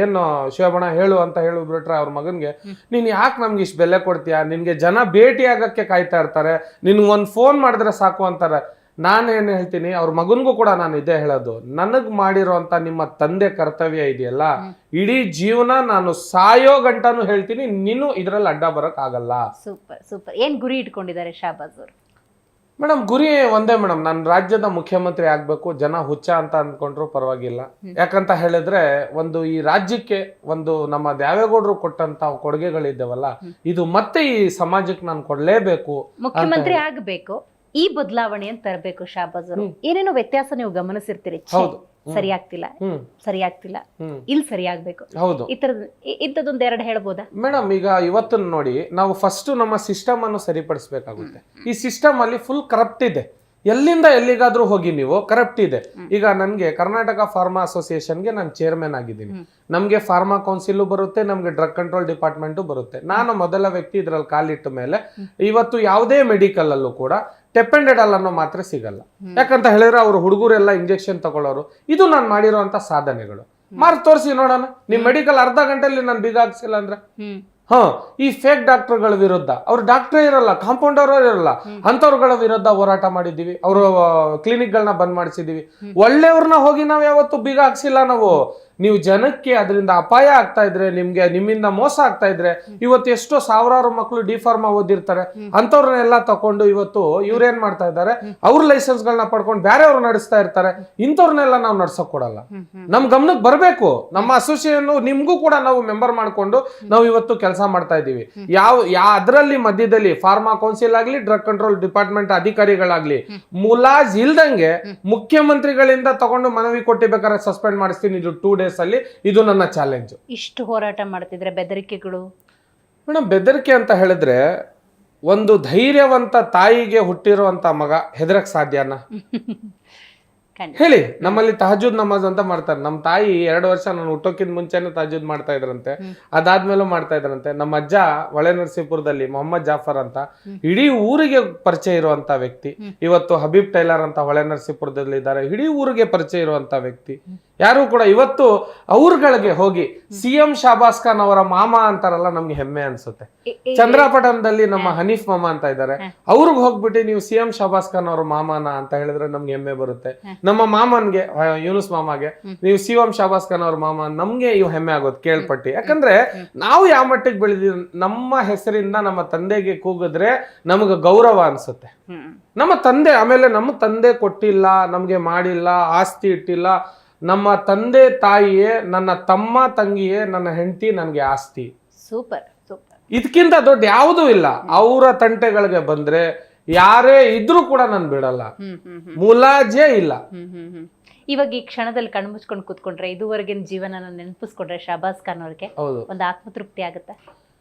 ಏನು ಶಿವಬಣ ಹೇಳು ಅಂತ ಹೇಳಿಬಿಟ್ರೆ ಅವ್ರ ಮಗನ್ಗೆ, ನೀನ್ ಯಾಕೆ ನಮ್ಗೆ ಇಷ್ಟು ಬೆಲೆ ಕೊಡ್ತೀಯಾ, ನಿನ್ಗೆ ಜನ ಭೇಟಿ ಆಗಕ್ಕೆ ಕಾಯ್ತಾ ಇರ್ತಾರೆ, ನಿನ್ಗೆ ಒಂದು ಫೋನ್ ಮಾಡಿದ್ರೆ ಸಾಕು ಅಂತಾರೆ. ನಾನೇನು ಹೇಳ್ತೀನಿ, ಅವ್ರ ಮಗನ್ಗೂ ಕೂಡ ನಾನು ಇದೇ ಹೇಳೋದು, ನನಗ್ ಮಾಡಿರೋಂತ ನಿಮ್ಮ ತಂದೆ ಕರ್ತವ್ಯ ಇದೆಯಲ್ಲ, ಇಡೀ ಜೀವನ ನಾನು ಸಾಯೋ ಗಂಟನೂ ಹೇಳ್ತೀನಿ, ನೀನು ಇದ್ರಲ್ಲಿ ಅಡ್ಡ ಬರಕ್ ಆಗಲ್ಲ. ಸೂಪರ್. ಏನ್ ಗುರಿ ಇಟ್ಕೊಂಡಿದ್ದಾರೆ ಶಾಬಾಜ್ ಅವರು? ಮೇಡಮ್ ಗುರಿ ಒಂದೇ ಮೇಡಮ್, ನಾನು ರಾಜ್ಯದ ಮುಖ್ಯಮಂತ್ರಿ ಆಗ್ಬೇಕು. ಜನ ಹುಚ್ಚ ಅಂತ ಅನ್ಕೊಂಡ್ರು ಪರವಾಗಿಲ್ಲ. ಯಾಕಂತ ಹೇಳಿದ್ರೆ, ಈ ರಾಜ್ಯಕ್ಕೆ ನಮ್ಮ ದೇವೇಗೌಡರು ಕೊಟ್ಟಂತ ಕೊಡುಗೆಗಳಿದ್ದಾವಲ್ಲ, ಇದು ಮತ್ತೆ ಈ ಸಮಾಜಕ್ಕೆ ನಾನು ಕೊಡ್ಲೇಬೇಕು. ಮುಖ್ಯಮಂತ್ರಿ ಆಗ್ಬೇಕು, ಈ ಬದಲಾವಣೆಯನ್ನು ತರಬೇಕು ಶಾಬಾಜ್ ಅವರು. ಏನೇನೋ ವ್ಯತ್ಯಾಸ ನೀವು ಗಮನಿಸಿರ್ತೀರಿ, ಸರಿಯಾಗ್ತಿಲ್ಲ, ಇಲ್ಲಿ ಸರಿಯಾಗ್ಬೇಕು, ಇಂಥದ್ದೊಂದು 2 ಹೇಳ್ಬೋದಾ ಮೇಡಮ್? ಈಗ ಇವತ್ತು ನೋಡಿ, ನಾವು ಫಸ್ಟ್ ನಮ್ಮ ಸಿಸ್ಟಮ್ ಅನ್ನು ಸರಿಪಡಿಸ್ಬೇಕಾಗುತ್ತೆ. ಈ ಸಿಸ್ಟಮ್ ಅಲ್ಲಿ ಫುಲ್ ಕರಪ್ಟ್ ಇದೆ. ಎಲ್ಲಿಂದ ಎಲ್ಲಿಗಾದ್ರೂ ಹೋಗಿ ನೀವು, ಕರಪ್ಟ್ ಇದೆ. ಈಗ ನನ್ಗೆ ಕರ್ನಾಟಕ ಫಾರ್ಮಾ ಅಸೋಸಿಯೇಷನ್ಗೆ ನಾನು ಚೇರ್ಮನ್ ಆಗಿದ್ದೀನಿ. ನಮ್ಗೆ ಫಾರ್ಮಾ ಕೌನ್ಸಿಲ್ ಬರುತ್ತೆ, ನಮ್ಗೆ ಡ್ರಗ್ ಕಂಟ್ರೋಲ್ ಡಿಪಾರ್ಟ್ಮೆಂಟ್ ಬರುತ್ತೆ. ನಾನು ಮೊದಲ ವ್ಯಕ್ತಿ ಇದ್ರಲ್ಲಿ ಕಾಲಿಟ್ಟ ಮೇಲೆ ಇವತ್ತು ಯಾವುದೇ ಮೆಡಿಕಲ್ ಅಲ್ಲೂ ಕೂಡ ಟೆಪೆಂಡೆಡಲ್ ಅನ್ನೋ ಮಾತ್ರೆ ಸಿಗಲ್ಲ. ಯಾಕಂತ ಹೇಳಿದ್ರೆ ಅವ್ರು ಹುಡುಗರೆಲ್ಲ ಇಂಜೆಕ್ಷನ್ ತಗೊಳ್ಳೋರು. ಇದು ನಾನು ಮಾಡಿರುವಂತ ಸಾಧನೆಗಳು. ಮಾರ್ಕ್ ತೋರಿಸಿ ನೋಡೋಣ, ನಿಮ್ ಮೆಡಿಕಲ್ ಅರ್ಧ ಗಂಟೆಯಲ್ಲಿ ನಾನು ಬೀಗ ಹಾಕ್ಸಿಲ್ಲ ಅಂದ್ರೆ. ಈ ಫೇಕ್ ಡಾಕ್ಟರ್ಗಳ ವಿರುದ್ಧ, ಅವ್ರು ಡಾಕ್ಟ್ರೇ ಇರಲ್ಲ, ಕಾಂಪೌಂಡರ್ ಇರಲ್ಲ, ಅಂತವ್ರಗಳ ವಿರುದ್ಧ ಹೋರಾಟ ಮಾಡಿದೀವಿ. ಅವರು ಕ್ಲಿನಿಕ್ಗಳನ್ನ ಬಂದ್ ಮಾಡಿಸಿದೀವಿ. ಒಳ್ಳೆಯವ್ರನ್ನ ಹೋಗಿ ನಾವ್ ಯಾವತ್ತು ಬೀಗ ಹಾಕ್ಸಿಲ್ಲ ನಾವು. ನೀವು ಜನಕ್ಕೆ ಅದರಿಂದ ಅಪಾಯ ಆಗ್ತಾ ಇದ್ರೆ, ನಿಮ್ಮಿಂದ ಮೋಸ ಆಗ್ತಾ ಇದ್ರೆ, ಇವತ್ತು ಎಷ್ಟೋ ಸಾವಿರಾರು ಮಕ್ಕಳು ಡಿಫಾರ್ಮಾ ಓದಿರ್ತಾರೆ, ಅಂತವ್ರನ್ನೆಲ್ಲ ತಕೊಂಡು ಇವತ್ತು ಇವ್ರೇನ್ ಮಾಡ್ತಾ ಇದ್ದಾರೆ, ಅವ್ರ ಲೈಸೆನ್ಸ್ ಗಳನ್ನ ಪಡ್ಕೊಂಡು ಬೇರೆಯವ್ರು ನಡೆಸ್ತಾ ಇರ್ತಾರೆ. ಇಂಥವ್ರನ್ನೆಲ್ಲ ನಾವು ನಡ್ಸಕ್ ಕೊಡಲ್ಲ. ನಮ್ ಗಮನಕ್ಕೆ ಬರ್ಬೇಕು. ನಮ್ಮ ಅಸೋಸಿಯೇಷನ್ ನಿಮ್ಗೂ ಕೂಡ ನಾವು ಮೆಂಬರ್ ಮಾಡ್ಕೊಂಡು ನಾವು ಇವತ್ತು ಕೆಲಸ ಮಾಡ್ತಾ ಇದೀವಿ. ಅದರಲ್ಲಿ ಮಧ್ಯದಲ್ಲಿ ಫಾರ್ಮಾ ಕೌನ್ಸಿಲ್ ಆಗ್ಲಿ, ಡ್ರಗ್ ಕಂಟ್ರೋಲ್ ಡಿಪಾರ್ಟ್ಮೆಂಟ್ ಅಧಿಕಾರಿಗಳಾಗ್ಲಿ, ಮುಲಾಜ್ ಇಲ್ದಂಗೆ ಮುಖ್ಯಮಂತ್ರಿಗಳಿಂದ ತಗೊಂಡು ಮನವಿ ಕೊಟ್ಟಿಬೇಕಾದ್ರೆ ಸಸ್ಪೆಂಡ್ ಮಾಡಿಸ್ತೀನಿ. ಇದು 2 days ಅಲ್ಲಿ. ಇದು ನನ್ನ ಚಾಲೆಂಜ್. ಇಷ್ಟು ಹೋರಾಟ ಮಾಡ್ತಿದ್ರೆ ಬೆದರಿಕೆಗಳು ಮೇಡಮ್, ಬೆದರಿಕೆ ಅಂತ ಹೇಳಿದ್ರೆ, ಒಂದು ಧೈರ್ಯವಂತ ತಾಯಿಗೆ ಹುಟ್ಟಿರುವಂತ ಮಗ ಹೆದರಕ್ ಸಾಧ್ಯನಾ ಹೇಳಿ? ನಮ್ಮಲ್ಲಿ ತಹಜುದ್ ನಮಾಜ್ ಅಂತ ಮಾಡ್ತಾರೆ. ನಮ್ಮ ತಾಯಿ 2 ವರ್ಷ ನಾನು ಹುಟ್ಟೋಕ್ಕಿಂತ ಮುಂಚೆನೆ ತಹಜುದ್ ಮಾಡ್ತಾ ಇದ್ರಂತೆ, ಅದಾದ್ಮೇಲೂ ಮಾಡ್ತಾ ಇದ್ರಂತೆ. ನಮ್ಮ ಅಜ್ಜ ಹೊಳೆನರಸೀಪುರದಲ್ಲಿ ಮೊಹಮ್ಮದ್ ಜಾಫರ್ ಅಂತ ಇಡೀ ಊರಿಗೆ ಪರಿಚಯ ಇರುವಂತ ವ್ಯಕ್ತಿ. ಇವತ್ತು ಹಬೀಬ್ ಟೈಲರ್ ಅಂತ ಹೊಳೆನರಸೀಪುರದಲ್ಲಿ ಇದ್ದಾರೆ, ಇಡೀ ಊರಿಗೆ ಪರಿಚಯ ಇರುವಂತ ವ್ಯಕ್ತಿ. ಯಾರು ಕೂಡ ಇವತ್ತು ಅವ್ರಗಳಿಗೆ ಹೋಗಿ CM ಶಾಬಾಸ್ ಖಾನ್ ಅವರ ಮಾಮ ಅಂತಾರಲ್ಲ, ನಮ್ಗೆ ಹೆಮ್ಮೆ ಅನ್ಸುತ್ತೆ. ಚಂದ್ರಪಟ್ಟಣದಲ್ಲಿ ನಮ್ಮ ಹನೀಫ್ ಮಾಮ ಅಂತ ಇದ್ದಾರೆ, ಅವ್ರಿಗೆ ಹೋಗ್ಬಿಟ್ಟು ನೀವು CM ಶಾಬಾಸ್ ಖಾನ್ ಅವ್ರ ಮಾಮನ ಅಂತ ಹೇಳಿದ್ರೆ ನಮ್ಗೆ ಹೆಮ್ಮೆ ಬರುತ್ತೆ. ನಮ್ಮ ಮಾಮನ್ಗೆ, ಯೂನುಸ್ ಮಾಮಗೆ ನೀವು CM ಶಾಬಾಸ್ ಖಾನ್ ಅವ್ರ ಮಾಮ, ನಮ್ಗೆ ಇವ್ ಹೆಮ್ಮೆ ಆಗೋದು ಕೇಳ್ಪಟ್ಟಿ. ಯಾಕಂದ್ರೆ ನಾವು ಯಾವ ಮಟ್ಟಿಗೆ ಬೆಳೆದಿದ್ದೀವಿ, ನಮ್ಮ ಹೆಸರಿಂದ ನಮ್ಮ ತಂದೆಗೆ ಕೂಗಿದ್ರೆ ನಮ್ಗೆ ಗೌರವ ಅನ್ಸುತ್ತೆ. ನಮ್ಮ ತಂದೆ, ಆಮೇಲೆ ನಮ್ಮ ತಂದೆ ಕೊಟ್ಟಿಲ್ಲ, ನಮ್ಗೆ ಮಾಡಿಲ್ಲ, ಆಸ್ತಿ ಇಟ್ಟಿಲ್ಲ. ನಮ್ಮ ತಂದೆ ತಾಯಿಯೇ, ನನ್ನ ತಮ್ಮ ತಂಗಿಯೇ, ನನ್ನ ಹೆಂಡತಿ, ನನ್ಗೆ ಆಸ್ತಿ. ಸೂಪರ್. ಇದಕ್ಕಿಂತ ದೊಡ್ಡ ಯಾವುದೂ ಇಲ್ಲ. ಅವರ ತಂಟೆಗಳಿಗೆ ಬಂದ್ರೆ ಯಾರೇ ಇದ್ರೂ ಕೂಡ ನಾನು ಬಿಡಲ್ಲ, ಮುಲಾಜೇ ಇಲ್ಲ. ಇವಾಗ ಈ ಕ್ಷಣದಲ್ಲಿ ಕಣ್ಣು ಮುಚ್ಕೊಂಡು ಕೂತ್ಕೊಂಡ್ರೆ ಇದುವರೆಗಿನ ಜೀವನ ನೆನಪಿಸ್ಕೊಂಡ್ರೆ ಶಹಬಾಜ್ ಖಾನ್ ಅವ್ರಿಗೆ ಒಂದು ಆತ್ಮತೃಪ್ತಿ ಆಗುತ್ತೆ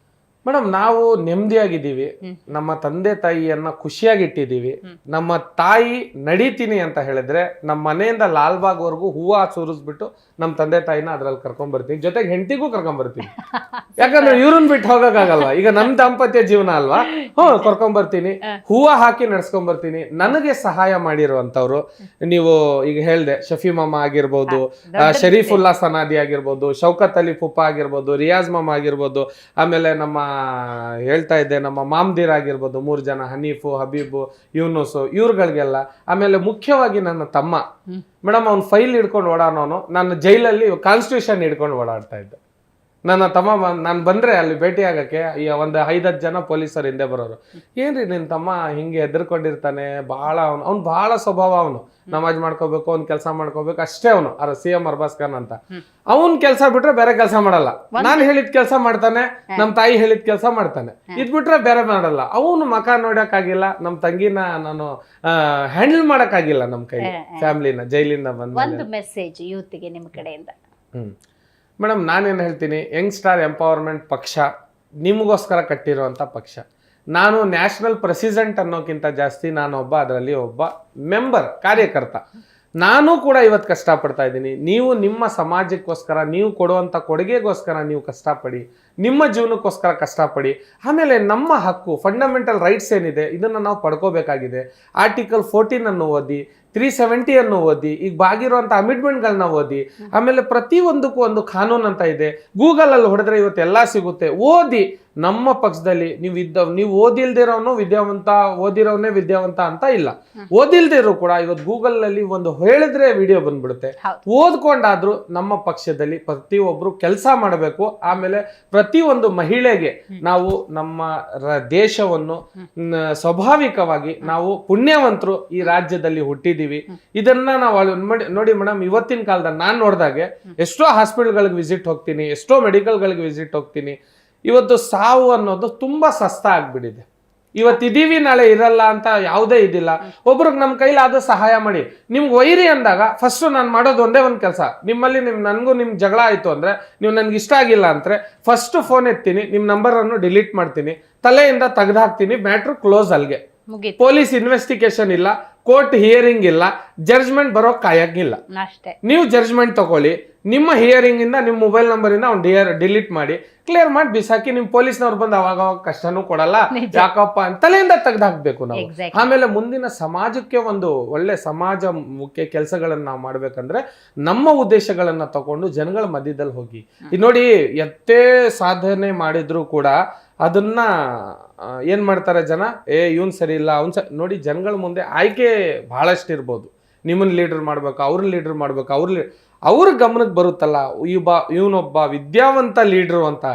ಮೇಡಮ್. ನಾವು ನೆಮ್ಮದಿಯಾಗಿದ್ದೀವಿ, ನಮ್ಮ ತಂದೆ ತಾಯಿಯನ್ನ ಖುಷಿಯಾಗಿಟ್ಟಿದ್ದೀವಿ. ನಮ್ಮ ತಾಯಿ ನಡೀತೀನಿ ಅಂತ ಹೇಳಿದ್ರೆ ನಮ್ಮ ಮನೆಯಿಂದ ಲಾಲ್ಬಾಗ್ ವರ್ಗು ಹೂವ ಸುರಿಸ್ಬಿಟ್ಟು ನಮ್ಮ ತಂದೆ ತಾಯಿನ ಅದ್ರಲ್ಲಿ ಕರ್ಕೊಂಡ್ ಬರ್ತೀನಿ, ಜೊತೆಗೆ ಹೆಂಡತಿಗೂ ಕರ್ಕೊಂಡ್ ಬರ್ತೀನಿ. ಯಾಕಂದ್ರೆ ಇವ್ರನ್ನ ಬಿಟ್ಟು ಹೋಗಕ್ಕಾಗಲ್ಲ, ಈಗ ನಮ್ ದಾಂಪತ್ಯ ಜೀವನ ಅಲ್ವಾ. ಕರ್ಕೊಂಡ್ ಬರ್ತೀನಿ, ಹೂವ ಹಾಕಿ ನಡ್ಸ್ಕೊಂಡ್ ಬರ್ತೀನಿ. ನನಗೆ ಸಹಾಯ ಮಾಡಿರುವಂತವ್ರು ನೀವು ಈಗ ಹೇಳ್ದೆ, ಶಫಿ ಮಾಮ ಆಗಿರ್ಬೋದು, ಶರೀಫುಲ್ಲಾ ಸನಾದಿ ಆಗಿರ್ಬೋದು, ಶೌಕತ್ ಅಲಿ ಫುಪ್ಪ ಆಗಿರ್ಬೋದು, ರಿಯಾಜ್ ಮಾಮ ಆಗಿರ್ಬೋದು, ಆಮೇಲೆ ನಮ್ಮ ಹೇಳ್ತಾ ಇದ್ದೆ ನಮ್ಮ ಮಾಮ್ದೀರ್ ಆಗಿರ್ಬೋದು, 3 ಜನ, ಹನೀಫು, ಹಬೀಬು, ಯೂನುಸು, ಇವ್ರುಗಳಿಗೆಲ್ಲ. ಆಮೇಲೆ ಮುಖ್ಯವಾಗಿ ನನ್ನ ತಮ್ಮ ಮೇಡಮ್, ಅವ್ನು ಫೈಲ್ ಹಿಡ್ಕೊಂಡು ಓಡಾಡೋನು. ನಾನು ಜೈಲಲ್ಲಿ ಕಾನ್ಸ್ಟಿಟ್ಯೂಷನ್ ಹಿಡ್ಕೊಂಡು ಓಡಾಡ್ತಾ ಇದ್ದೆ. ನನ್ನ ತಮ್ಮ ನಾನು ಬಂದ್ರೆ ಅಲ್ಲಿ ಭೇಟಿ ಆಗಕ್ಕೆ ಒಂದು 5-10 ಜನ ಪೊಲೀಸರು ಹಿಂದೆ ಬರೋರು. ಏನ್ರಿ ನಿನ್ ತಮ್ಮ ಹಿಂಗೆ ಹೆದರ್ಕೊಂಡಿರ್ತಾನೆ, ಬಹಳ ಅವ್ನು ಬಹಳ ಸ್ವಭಾವ, ಅವನು ನಮಾಜ್ ಮಾಡ್ಕೋಬೇಕು, ಅವ್ನ್ ಕೆಲಸ ಮಾಡ್ಕೋಬೇಕು ಅಷ್ಟೇ. ಅವನು CM ಅರ್ಬಾಸ್ ಖಾನ್ ಅಂತ, ಅವನ್ ಕೆಲಸ ಬಿಟ್ರೆ ಬೇರೆ ಕೆಲಸ ಮಾಡಲ್ಲ. ನಾನು ಹೇಳಿದ ಕೆಲಸ ಮಾಡ್ತಾನೆ, ನಮ್ ತಾಯಿ ಹೇಳಿದ ಕೆಲಸ ಮಾಡ್ತಾನೆ, ಇದ್ ಬಿಟ್ರೆ ಬೇರೆ ಮಾಡಲ್ಲ. ಅವನು ಮಕ ನೋಡಕ್ಕಾಗಿಲ್ಲ, ನಮ್ ತಂಗಿನ ನಾನು ಹ್ಯಾಂಡಲ್ ಮಾಡಕ್ಕಾಗಿಲ್ಲ ನಮ್ ಕೈ ಫ್ಯಾಮಿಲಿನ ಜೈಲಿಂದ ಬಂದ. ಒಂದು ಮೆಸೇಜ್ ಯೂತ್ಗೆ ನಿಮ್ಮ ಕಡೆಯಿಂದ. ಮೇಡಮ್, ನಾನೇನು ಹೇಳ್ತೀನಿ, ಯಂಗ್ಸ್ಟಾರ್ ಎಂಪವರ್ಮೆಂಟ್ ಪಕ್ಷ ನಿಮಗೋಸ್ಕರ ಕಟ್ಟಿರುವಂಥ ಪಕ್ಷ. ನಾನು ನ್ಯಾಷನಲ್ ಪ್ರೆಸಿಡೆಂಟ್ ಅನ್ನೋಕ್ಕಿಂತ ಜಾಸ್ತಿ ನಾನೊಬ್ಬ ಅದರಲ್ಲಿ ಒಬ್ಬ ಮೆಂಬರ್, ಕಾರ್ಯಕರ್ತ. ನಾನು ಕೂಡ ಇವತ್ತು ಕಷ್ಟಪಡ್ತಾ ಇದ್ದೀನಿ. ನೀವು ನಿಮ್ಮ ಸಮಾಜಕ್ಕೋಸ್ಕರ ನೀವು ಕೊಡುವಂಥ ಕೊಡುಗೆಗೋಸ್ಕರ ನೀವು ಕಷ್ಟಪಡಿ, ನಿಮ್ಮ ಜೀವನಕ್ಕೋಸ್ಕರ ಕಷ್ಟಪಡಿ. ಆಮೇಲೆ ನಮ್ಮ ಹಕ್ಕು, ಫಂಡಮೆಂಟಲ್ ರೈಟ್ಸ್ ಏನಿದೆ ಇದನ್ನು ನಾವು ಪಡ್ಕೋಬೇಕಾಗಿದೆ. ಆರ್ಟಿಕಲ್ 14 ಅನ್ನು ಓದಿ, 370 ಅನ್ನು ಓದಿ, ಈಗ ಬಾಗಿರುವಂಥ ಅಮಿಟ್ಮೆಂಟ್ಗಳನ್ನ ಓದಿ. ಆಮೇಲೆ ಪ್ರತಿಯೊಂದಕ್ಕೂ ಒಂದು ಕಾನೂನು ಅಂತ ಇದೆ. ಗೂಗಲಲ್ಲಿ ಹೊಡೆದ್ರೆ ಇವತ್ತು ಎಲ್ಲ ಸಿಗುತ್ತೆ, ಓದಿ. ನಮ್ಮ ಪಕ್ಷದಲ್ಲಿ ನೀವು ಓದಿಲ್ದಿರೋನು ವಿದ್ಯಾವಂತ, ಓದಿರೋನೇ ವಿದ್ಯಾವಂತ ಅಂತ ಇಲ್ಲ. ಓದಿಲ್ದಿರೋ ಕೂಡ ಇವತ್ತು ಗೂಗಲ್ನಲ್ಲಿ ಒಂದು ಹೇಳಿದ್ರೆ ವಿಡಿಯೋ ಬಂದ್ಬಿಡುತ್ತೆ. ಓದ್ಕೊಂಡಾದ್ರೂ ನಮ್ಮ ಪಕ್ಷದಲ್ಲಿ ಪ್ರತಿಯೊಬ್ರು ಕೆಲಸ ಮಾಡಬೇಕು. ಆಮೇಲೆ ಪ್ರತಿಯೊಂದು ಮಹಿಳೆಗೆ ನಾವು ನಮ್ಮ ದೇಶವನ್ನು ಸ್ವಾಭಾವಿಕವಾಗಿ ನಾವು ಪುಣ್ಯವಂತರು ಈ ರಾಜ್ಯದಲ್ಲಿ ಹುಟ್ಟಿದೀವಿ. ಇದನ್ನ ನಾವು ನೋಡಿ ಮೇಡಮ್, ಇವತ್ತಿನ ಕಾಲದಲ್ಲಿ ನಾನು ನೋಡಿದಾಗೆ ಎಷ್ಟೋ ಹಾಸ್ಪಿಟಲ್ಗಳಿಗೆ ವಿಸಿಟ್ ಹೋಗ್ತೀನಿ, ಎಷ್ಟೋ ಮೆಡಿಕಲ್ಗಳಿಗೆ ವಿಸಿಟ್ ಹೋಗ್ತೀನಿ. ಇವತ್ತು ಸಾವು ಅನ್ನೋದು ತುಂಬಾ ಸಸ್ತ ಆಗ್ಬಿಟ್ಟಿದೆ. ಇವತ್ತಿದೀವಿ ನಾಳೆ ಇರಲ್ಲ ಅಂತ ಯಾವುದೇ ಇದಿಲ್ಲ. ಒಬ್ರಿಗೆ ನಮ್ಮ ಕೈಲಾದ ಸಹಾಯ ಮಾಡಿ. ನಿಮ್ಗೆ ವೈರಿ ಅಂದಾಗ ಫಸ್ಟ್ ನಾನು ಮಾಡೋದು ಒಂದೇ ಒಂದು ಕೆಲಸ, ನಿಮ್ಮಲ್ಲಿ ನನಗೂ ನಿಮ್ ಜಗಳ ಆಯ್ತು ಅಂದ್ರೆ, ನೀವು ನನ್ಗೆ ಇಷ್ಟ ಆಗಿಲ್ಲ ಅಂದ್ರೆ ಫಸ್ಟ್ ಫೋನ್ ಎತ್ತೀನಿ, ನಿಮ್ ನಂಬರ್ ಅನ್ನು ಡಿಲೀಟ್ ಮಾಡ್ತೀನಿ, ತಲೆಯಿಂದ ತೆಗೆದಾಕ್ತೀನಿ, ಮ್ಯಾಟ್ರ್ ಕ್ಲೋಸ್. ಅಲ್ಲಿಗೆ ಪೊಲೀಸ್ ಇನ್ವೆಸ್ಟಿಗೇಷನ್ ಇಲ್ಲ, ಕೋರ್ಟ್ ಹಿಯರಿಂಗ್ ಇಲ್ಲ, ಜಡ್ಜ್ಮೆಂಟ್ ಬರೋ ಕಾಯಂಗಿಲ್ಲ. ನೀವು ಜಡ್ಜ್ಮೆಂಟ್ ತಗೊಳ್ಳಿ, ನಿಮ್ಮ ಹಿಯರಿಂಗ್ ಇಂದ ನಿಮ್ಮ ಮೊಬೈಲ್ ನಂಬರ್ ಇಂದ ಅವ್ನು ಡಿಲೀಟ್ ಮಾಡಿ ಕ್ಲಿಯರ್ ಮಾಡಿ ಬಿಸಾಕಿ. ನಿಮ್ ಪೊಲೀಸ್ನವ್ರು ಬಂದು ಅವಾಗ ಕಷ್ಟನೂ ಕೊಡಲ್ಲ, ಯಾಕಪ್ಪ ಅಂತ ತಲೆಯಿಂದ ತೆಗೆದಾಕ್ಬೇಕು ನಾವು. ಆಮೇಲೆ ಮುಂದಿನ ಸಮಾಜಕ್ಕೆ ಒಂದು ಒಳ್ಳೆ ಸಮಾಜ ಮುಖ್ಯ ಕೆಲಸಗಳನ್ನ ನಾವು ಮಾಡ್ಬೇಕಂದ್ರೆ ನಮ್ಮ ಉದ್ದೇಶಗಳನ್ನ ತಗೊಂಡು ಜನಗಳ ಮಧ್ಯದಲ್ಲಿ ಹೋಗಿ. ನೋಡಿ, ಎಷ್ಟೇ ಸಾಧನೆ ಮಾಡಿದ್ರು ಕೂಡ ಅದನ್ನ ಏನ್ ಮಾಡ್ತಾರೆ ಜನ, ಇವನ್ ಸರಿ ಇಲ್ಲ, ನೋಡಿ ಜನಗಳ ಮುಂದೆ ಆಯ್ಕೆ ಬಹಳಷ್ಟು ಇರ್ಬೋದು. ನಿಮ್ಮನ್ನ ಲೀಡರ್ ಮಾಡ್ಬೇಕು, ಅವ್ರನ್ನ ಲೀಡರ್ ಮಾಡ್ಬೇಕು, ಅವ್ರ ಗಮನಕ್ಕೆ ಬರುತ್ತಲ್ಲ ಇವನೊಬ್ಬ ವಿದ್ಯಾವಂತ ಲೀಡ್ರು ಅಂತ,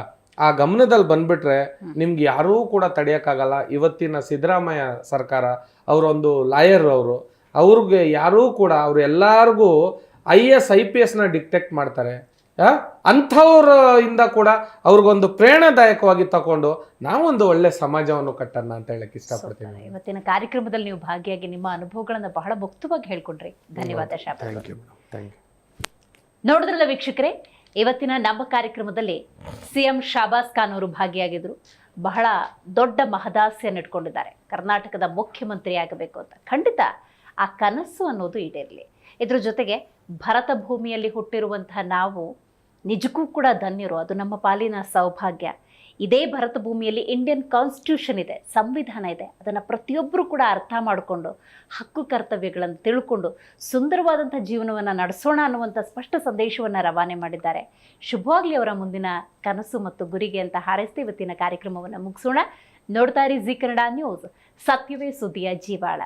ಆ ಗಮನದಲ್ಲಿ ಬಂದ್ಬಿಟ್ರೆ ನಿಮ್ಗೆ ಯಾರೂ ಕೂಡ ತಡೆಯಕ್ಕಾಗಲ್ಲ. ಇವತ್ತಿನ ಸಿದ್ದರಾಮಯ್ಯ ಸರ್ಕಾರ, ಅವರೊಂದು ಲಾಯರ್, ಅವ್ರಿಗೆ ಯಾರೂ ಕೂಡ, ಅವ್ರು ಎಲ್ಲಾರ್ಗೂ IAS IPS ನ ಡಿಟೆಕ್ಟ್ ಮಾಡ್ತಾರೆ. ಅಂಥವ್ರ ಇಂದ ಕೂಡ ಅವ್ರಿಗೊಂದು ಪ್ರೇರಣಾದಾಯಕವಾಗಿ ತಗೊಂಡು ನಾವೊಂದು ಒಳ್ಳೆ ಸಮಾಜವನ್ನು ಕಟ್ಟೋಣ ಅಂತ ಹೇಳಕ್ ಇಷ್ಟಪಡ್ತೀನಿ. ಇವತ್ತಿನ ಕಾರ್ಯಕ್ರಮದಲ್ಲಿ ನೀವು ಭಾಗಿಯಾಗಿ ನಿಮ್ಮ ಅನುಭವಗಳನ್ನ ಬಹಳ ಮುಕ್ತವಾಗಿ ಹೇಳ್ಕೊಂಡ್ರಿ. ಧನ್ಯವಾದ ಶಾಬಾಜ್. ನೋಡಿದ್ರಲ್ಲ ವೀಕ್ಷಕರೇ, ಇವತ್ತಿನ ನಮ್ಮ ಕಾರ್ಯಕ್ರಮದಲ್ಲಿ CM ಶಹಬಾಜ್ ಖಾನ್ ಅವರು ಭಾಗಿಯಾಗಿದ್ರು. ಬಹಳ ದೊಡ್ಡ ಮಹದಾಸೆಯನ್ನು ಇಟ್ಕೊಂಡಿದ್ದಾರೆ, ಕರ್ನಾಟಕದ ಮುಖ್ಯಮಂತ್ರಿ ಆಗಬೇಕು ಅಂತ. ಖಂಡಿತ ಆ ಕನಸು ಅನ್ನೋದು ಈಡೇರಲಿ. ಇದ್ರ ಜೊತೆಗೆ ಭರತ ಭೂಮಿಯಲ್ಲಿ ಹುಟ್ಟಿರುವಂತಹ ನಾವು ನಿಜಕ್ಕೂ ಕೂಡ ಧನ್ಯರು, ಅದು ನಮ್ಮ ಪಾಲಿನ ಸೌಭಾಗ್ಯ. ಇದೇ ಭರತ ಭೂಮಿಯಲ್ಲಿ ಇಂಡಿಯನ್ ಕಾನ್ಸ್ಟಿಟ್ಯೂಷನ್ ಇದೆ, ಸಂವಿಧಾನ ಇದೆ. ಅದನ್ನು ಪ್ರತಿಯೊಬ್ಬರು ಕೂಡ ಅರ್ಥ ಮಾಡಿಕೊಂಡು ಹಕ್ಕು ಕರ್ತವ್ಯಗಳನ್ನು ತಿಳ್ಕೊಂಡು ಸುಂದರವಾದಂಥ ಜೀವನವನ್ನು ನಡೆಸೋಣ ಅನ್ನುವಂಥ ಸ್ಪಷ್ಟ ಸಂದೇಶವನ್ನು ರವಾನೆ ಮಾಡಿದ್ದಾರೆ. ಶುಭವಾಗಲಿ ಅವರ ಮುಂದಿನ ಕನಸು ಮತ್ತು ಗುರಿಗೆ ಅಂತ ಹಾರೈಸ್ತಾ ಇವತ್ತಿನ ಕಾರ್ಯಕ್ರಮವನ್ನು ಮುಗಿಸೋಣ. ನೋಡ್ತಾ ಇರಿ ಜಿ ಕನ್ನಡ ನ್ಯೂಸ್, ಸತ್ಯವೇ ಸುದ್ದಿಯ ಜೀವಾಳ.